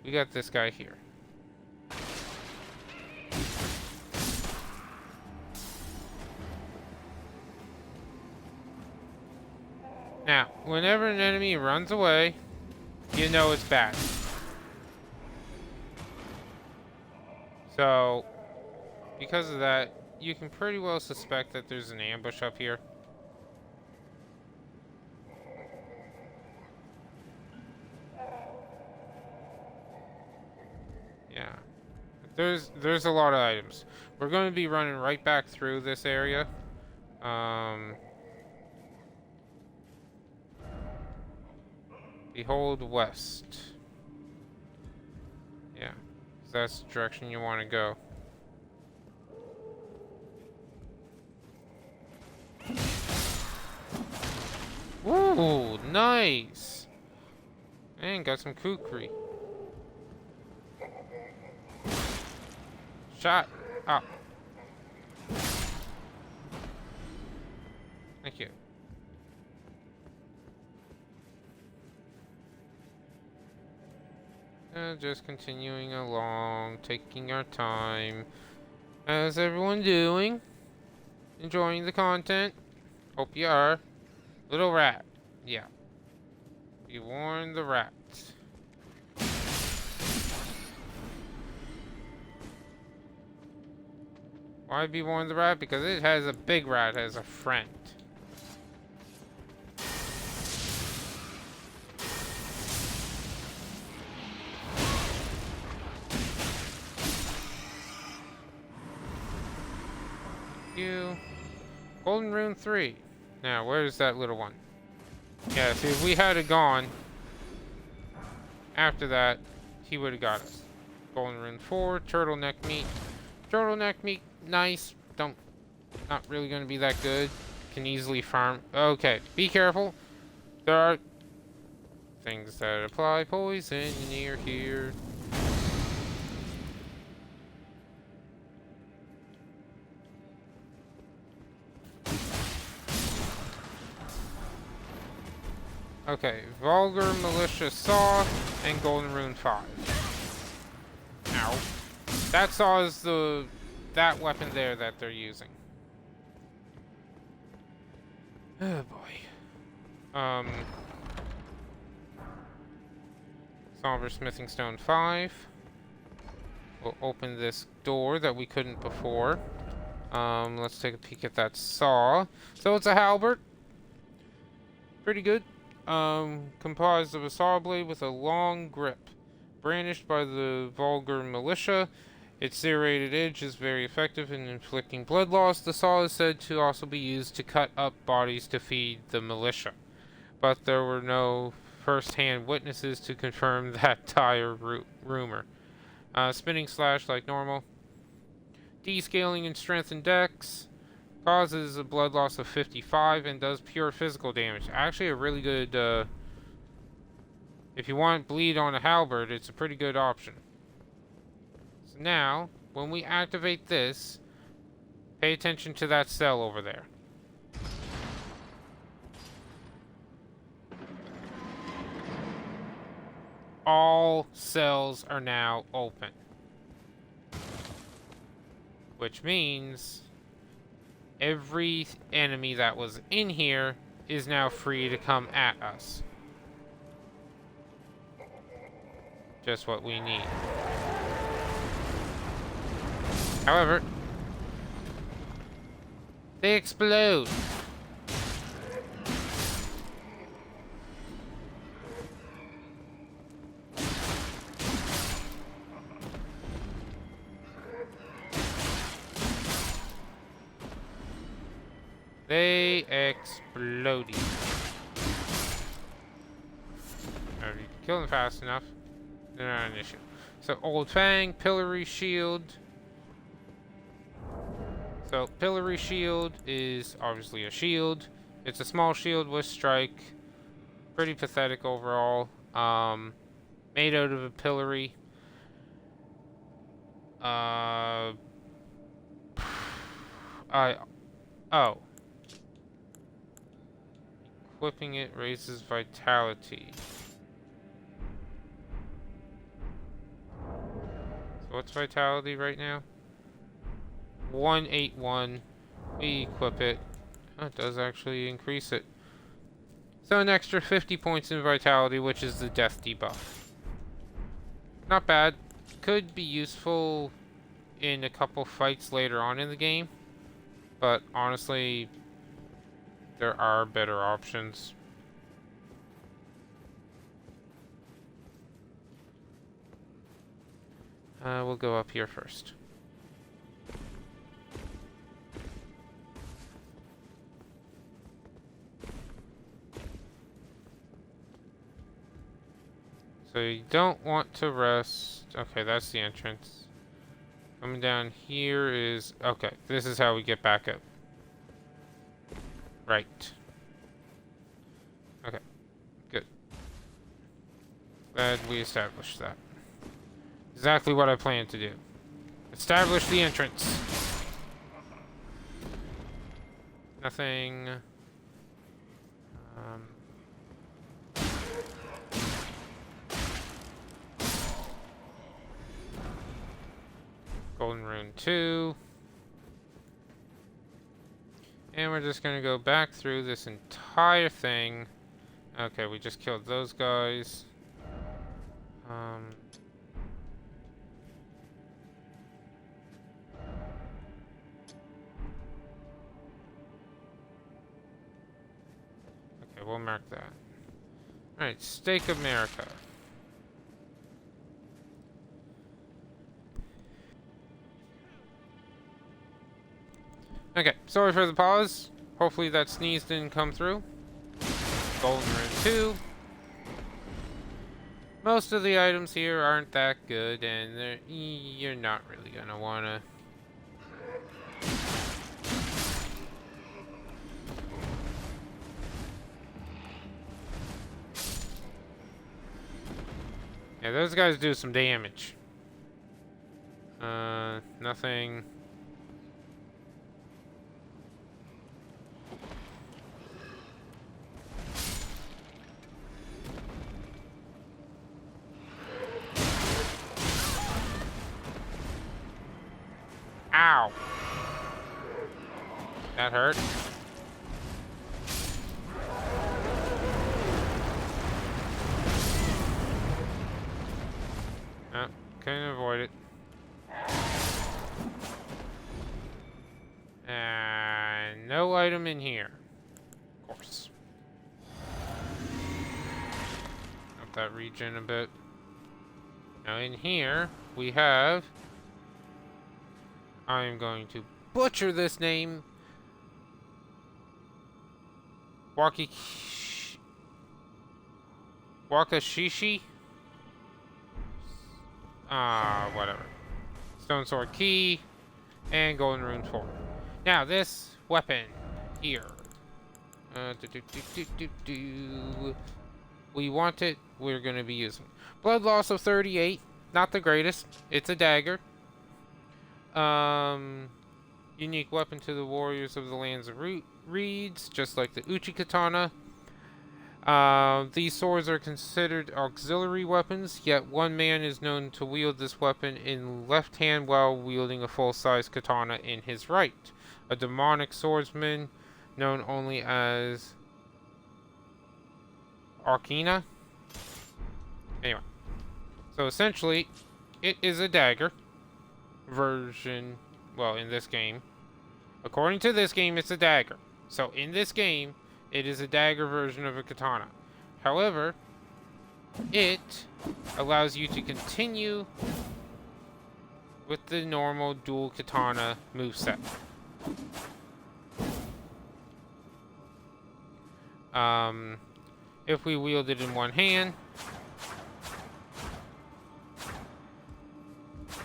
[SPEAKER 1] we got this guy here. Now, whenever an enemy runs away, you know it's bad. So, because of that, you can pretty well suspect that there's an ambush up here. Yeah. There's a lot of items. We're going to be running right back through this area. Behold west. Yeah. That's the direction you want to go. Ooh, nice! And got some kukri. Shot up. Thank you. Just continuing along, taking our time. How's everyone doing? Enjoying the content? Hope you are. Little rat. Yeah. You warned the rat. Why be warned the rat? Because it has a big rat as a friend. You. Golden Rune 3. Now, where's that little one? Yeah, see, if we had it gone after that, he would have got us. Golden Rune 4, turtleneck meat. Turtleneck meat, nice. Not really going to be that good. Can easily farm. Okay, be careful. There are things that apply poison near here. Okay, Vulgar Militia Saw and Golden Rune 5. Ow. That saw is that weapon there that they're using. Oh boy. Somber Smithing Stone 5. We'll open this door that we couldn't before. Let's take a peek at that saw. So it's a halberd. Pretty good. Comprised of a saw blade with a long grip. Brandished by the Vulgar Militia. Its serrated edge is very effective in inflicting blood loss. The saw is said to also be used to cut up bodies to feed the militia. But there were no first-hand witnesses to confirm that dire rumor. Spinning slash like normal. Descaling in strength and dex. Causes a blood loss of 55 and does pure physical damage. Actually a really good, if you want bleed on a halberd, it's a pretty good option. So now, when we activate this, pay attention to that cell over there. All cells are now open. Which means every enemy that was in here is now free to come at us. Just what we need. However, they explode. They exploded. If you kill them fast enough, they're not an issue. So, Old Fang, Pillory Shield. So, Pillory Shield is obviously a shield. It's a small shield with strike. Pretty pathetic overall. Made out of a pillory. Oh. Equipping it raises vitality. So what's vitality right now? 181. We equip it. Oh, it does actually increase it. So an extra 50 points in vitality, which is the death debuff. Not bad. Could be useful in a couple fights later on in the game. But honestly, there are better options. We'll go up here first. So you don't want to rest. Okay, that's the entrance. Coming down here is... Okay, this is how we get back up. Right. Okay, good. Glad we established that. Exactly what I planned to do. Establish the entrance. Nothing... Golden Rune 2. And we're just gonna go back through this entire thing. Okay, we just killed those guys. Okay, we'll mark that. Alright, Stake America. Okay, sorry for the pause. Hopefully that sneeze didn't come through. Golden Rune 2. Most of the items here aren't that good, and you're not really gonna wanna... Yeah, those guys do some damage. Nothing... Ow! That hurt. Oh, couldn't avoid it. And no item in here. Of course. Up that region a bit. Now in here, we have... I'm going to butcher this name. Wakashishi? Whatever. Stone Sword Key. And Golden Rune 4. Now, this weapon here. We want it. We're going to be using blood loss of 38. Not the greatest. It's a dagger. Unique weapon to the warriors of the lands of reeds, just like the Uchi Katana. These swords are considered auxiliary weapons, yet one man is known to wield this weapon in left hand while wielding a full-size katana in his right. A demonic swordsman known only as Arkina. Anyway, so essentially, it is a dagger version well, in this game, according to this game, it's a dagger. So in this game, it is a dagger version of a katana. However, it allows you to continue with the normal dual katana moveset. If we wield it in one hand,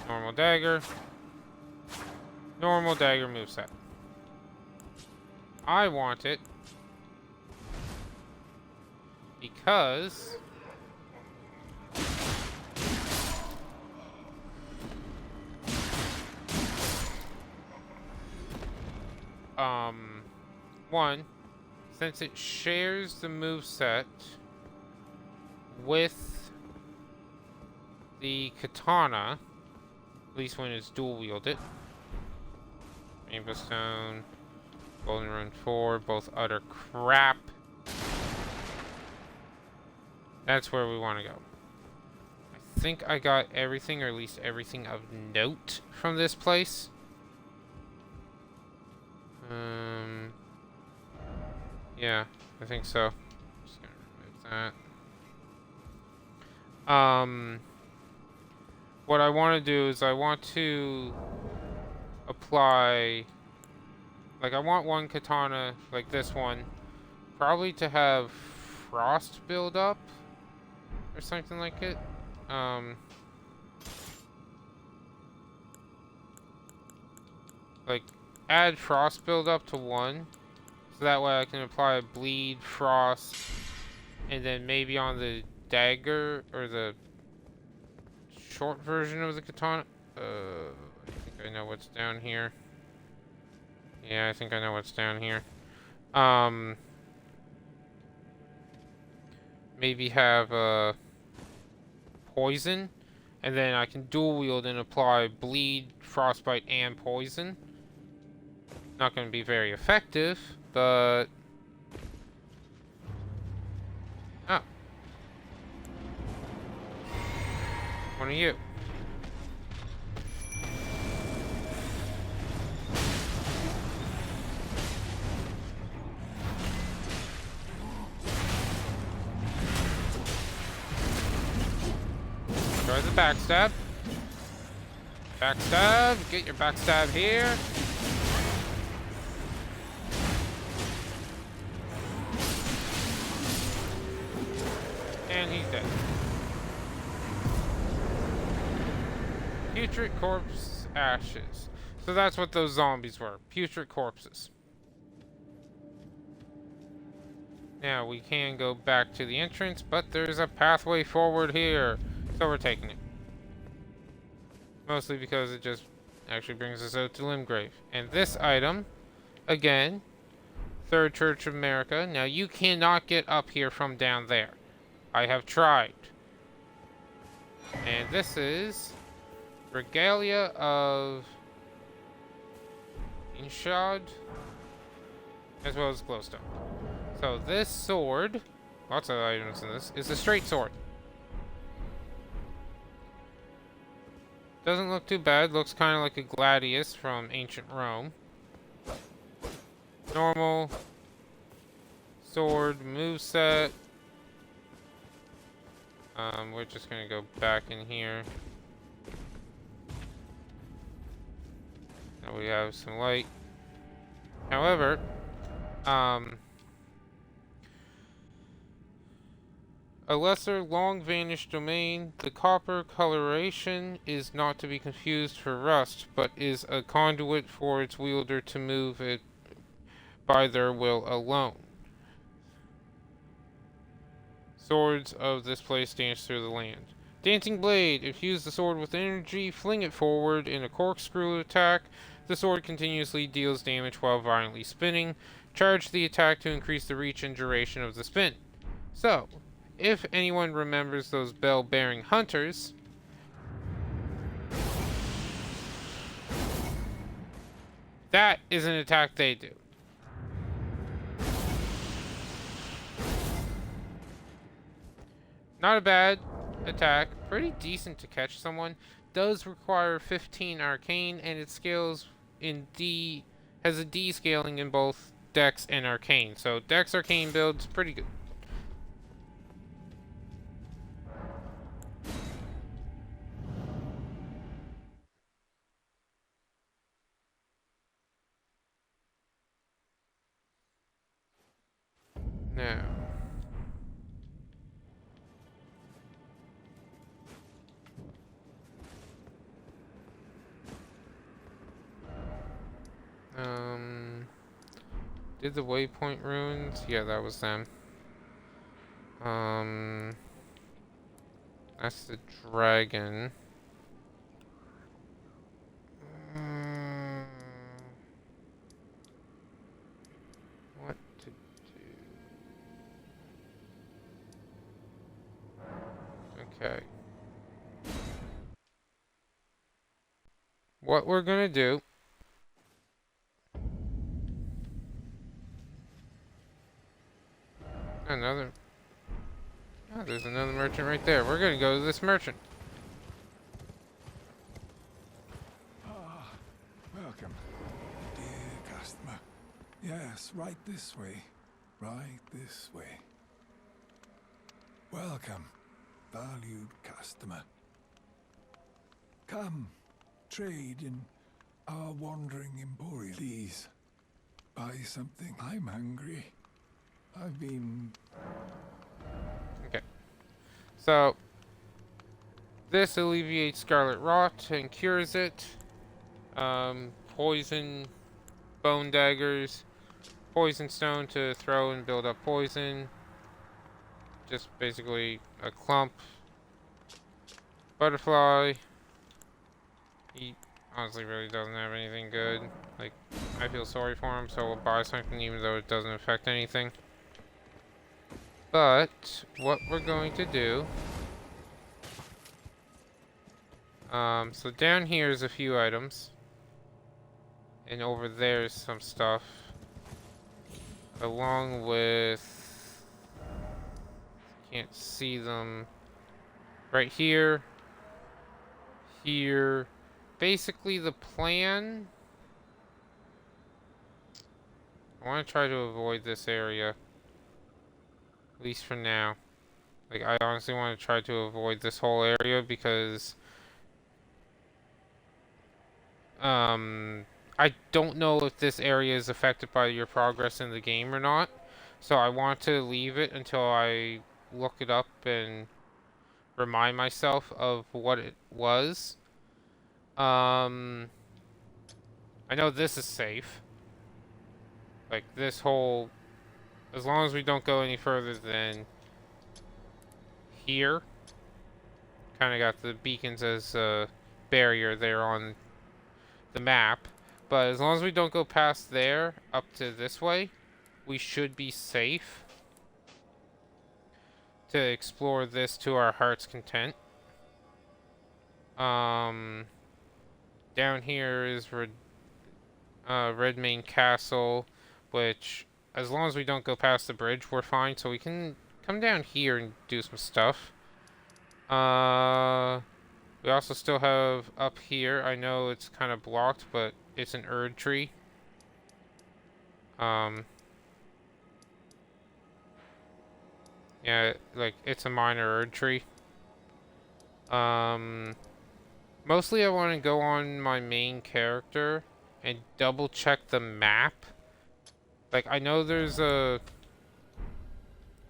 [SPEAKER 1] normal dagger moveset. I want it because one, since it shares the moveset with the katana, at least when it's dual wielded. Rainbow Stone, Golden Rune 4, both utter crap. That's where we want to go. I think I got everything, or at least everything of note from this place. Yeah, I think so. Just gonna remove that. What I want to do is I want to apply, like, I want one katana like this one, probably to have frost build up or something like it. Like, add frost build up to 1, so that way I can apply bleed, frost, and then maybe on the dagger or the short version of the katana. I think I know what's down here. Yeah, I think I know what's down here. Maybe have poison, and then I can dual wield and apply bleed, frostbite, and poison. Not going to be very effective, but one of you. Try the backstab. Backstab. Get your backstab here. And he's dead. Putrid corpse ashes. So that's what those zombies were. Putrid corpses. Now we can go back to the entrance, but there's a pathway forward here. So we're taking it. Mostly because it just actually brings us out to Limgrave. And this item, again, Third Church of America. Now you cannot get up here from down there. I have tried. And this is Regalia of Inshad, as well as Glowstone. So this sword, lots of items in this, is a straight sword. Doesn't look too bad, looks kind of like a gladius from ancient Rome. Normal sword moveset. We're just gonna go back in here. Now we have some light. However, a lesser long-vanished domain, the copper coloration is not to be confused for rust, but is a conduit for its wielder to move it by their will alone. Swords of this place dance through the land. Dancing Blade. If you use the sword with energy, fling it forward in a corkscrew attack. The sword continuously deals damage while violently spinning. Charge the attack to increase the reach and duration of the spin. So, if anyone remembers those bell-bearing hunters, that is an attack they do. Not a bad attack, pretty decent to catch someone. Does require 15 arcane, and it scales in D, has a D scaling in both Dex and Arcane. So Dex Arcane build's pretty good. Now, did the waypoint ruins? Yeah, that was them. That's the dragon. What to do? Okay. What we're gonna do. Another. Oh, there's another merchant right there. We're gonna go to this merchant.
[SPEAKER 6] Welcome, dear customer. Yes, right this way. Right this way. Welcome, valued customer. Come, trade in our wandering emporium. Please, buy something. I'm hungry. I've been...
[SPEAKER 1] Okay. So, this alleviates scarlet rot and cures it. Poison, bone daggers, poison stone to throw and build up poison. Just basically a clump. Butterfly. He honestly really doesn't have anything good. Like, I feel sorry for him, so we'll buy something even though it doesn't affect anything. But, what we're going to do... so down here is a few items. And over there's some stuff. Along with... Can't see them. Right here. Here. Basically the plan... I want to try to avoid this area. At least for now. Like, I honestly want to try to avoid this whole area because... I don't know if this area is affected by your progress in the game or not. So I want to leave it until I look it up and remind myself of what it was. I know this is safe. Like, this whole... As long as we don't go any further than here. Kind of got the beacons as a barrier there on the map. But as long as we don't go past there, up to this way, we should be safe to explore this to our heart's content. Down here is Redmane Castle, which, as long as we don't go past the bridge, we're fine. So we can come down here and do some stuff. We also still have up here, I know it's kind of blocked, but it's an Erd tree. Yeah, like, it's a minor Erd tree. Mostly I want to go on my main character and double check the map. Like, I know there's a...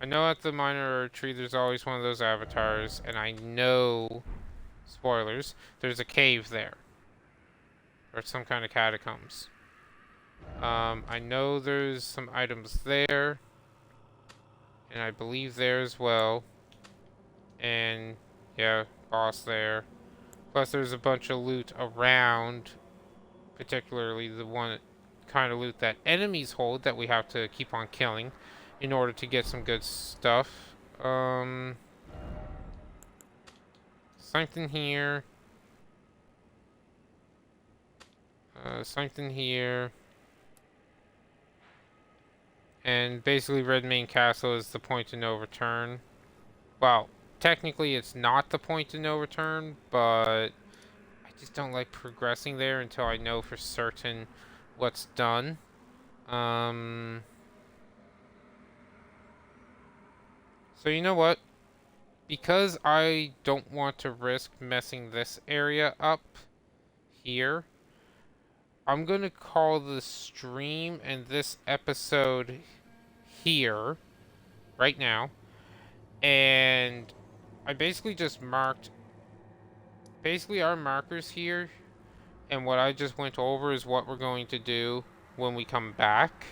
[SPEAKER 1] I know at the minor Erd tree there's always one of those avatars, and I know... Spoilers, there's a cave there. Or some kind of catacombs. I know there's some items there. And I believe there as well. And, yeah, boss there. Plus there's a bunch of loot around. Particularly the one kind of loot that enemies hold that we have to keep on killing in order to get some good stuff. Something here. Something here. And basically Redmane Castle is the point of no return. Well, technically it's not the point of no return, but I just don't like progressing there until I know for certain what's done. So you know what? Because I don't want to risk messing this area up here, I'm going to call the stream and this episode here, right now. And I basically just marked, basically our markers here, and what I just went over is what we're going to do when we come back.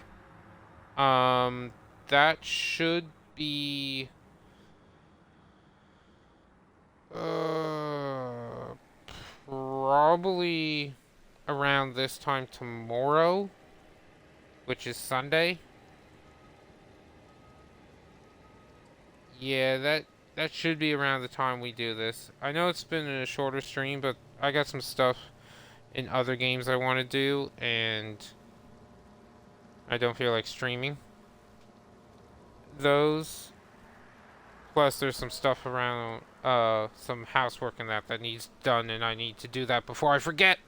[SPEAKER 1] That should be... probably around this time tomorrow, which is Sunday. Yeah, that should be around the time we do this. I know it's been a shorter stream, but I got some stuff in other games I want to do, and I don't feel like streaming those. Plus, there's some stuff around, some housework and that needs done, and I need to do that before I forget.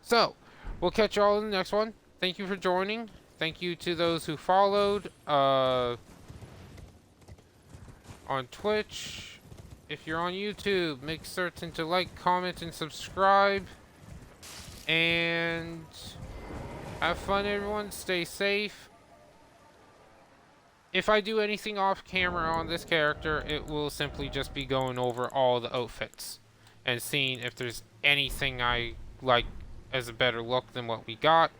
[SPEAKER 1] So, we'll catch y'all in the next one. Thank you for joining. Thank you to those who followed, on Twitch. If you're on YouTube, make certain to like, comment, and subscribe. And have fun, everyone. Stay safe. If I do anything off camera on this character, it will simply just be going over all the outfits and seeing if there's anything I like as a better look than what we got.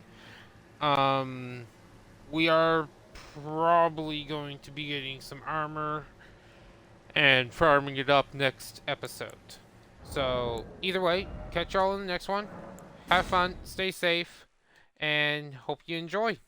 [SPEAKER 1] We are probably going to be getting some armor and farming it up next episode. So, either way, catch y'all in the next one. Have fun, stay safe, and hope you enjoy.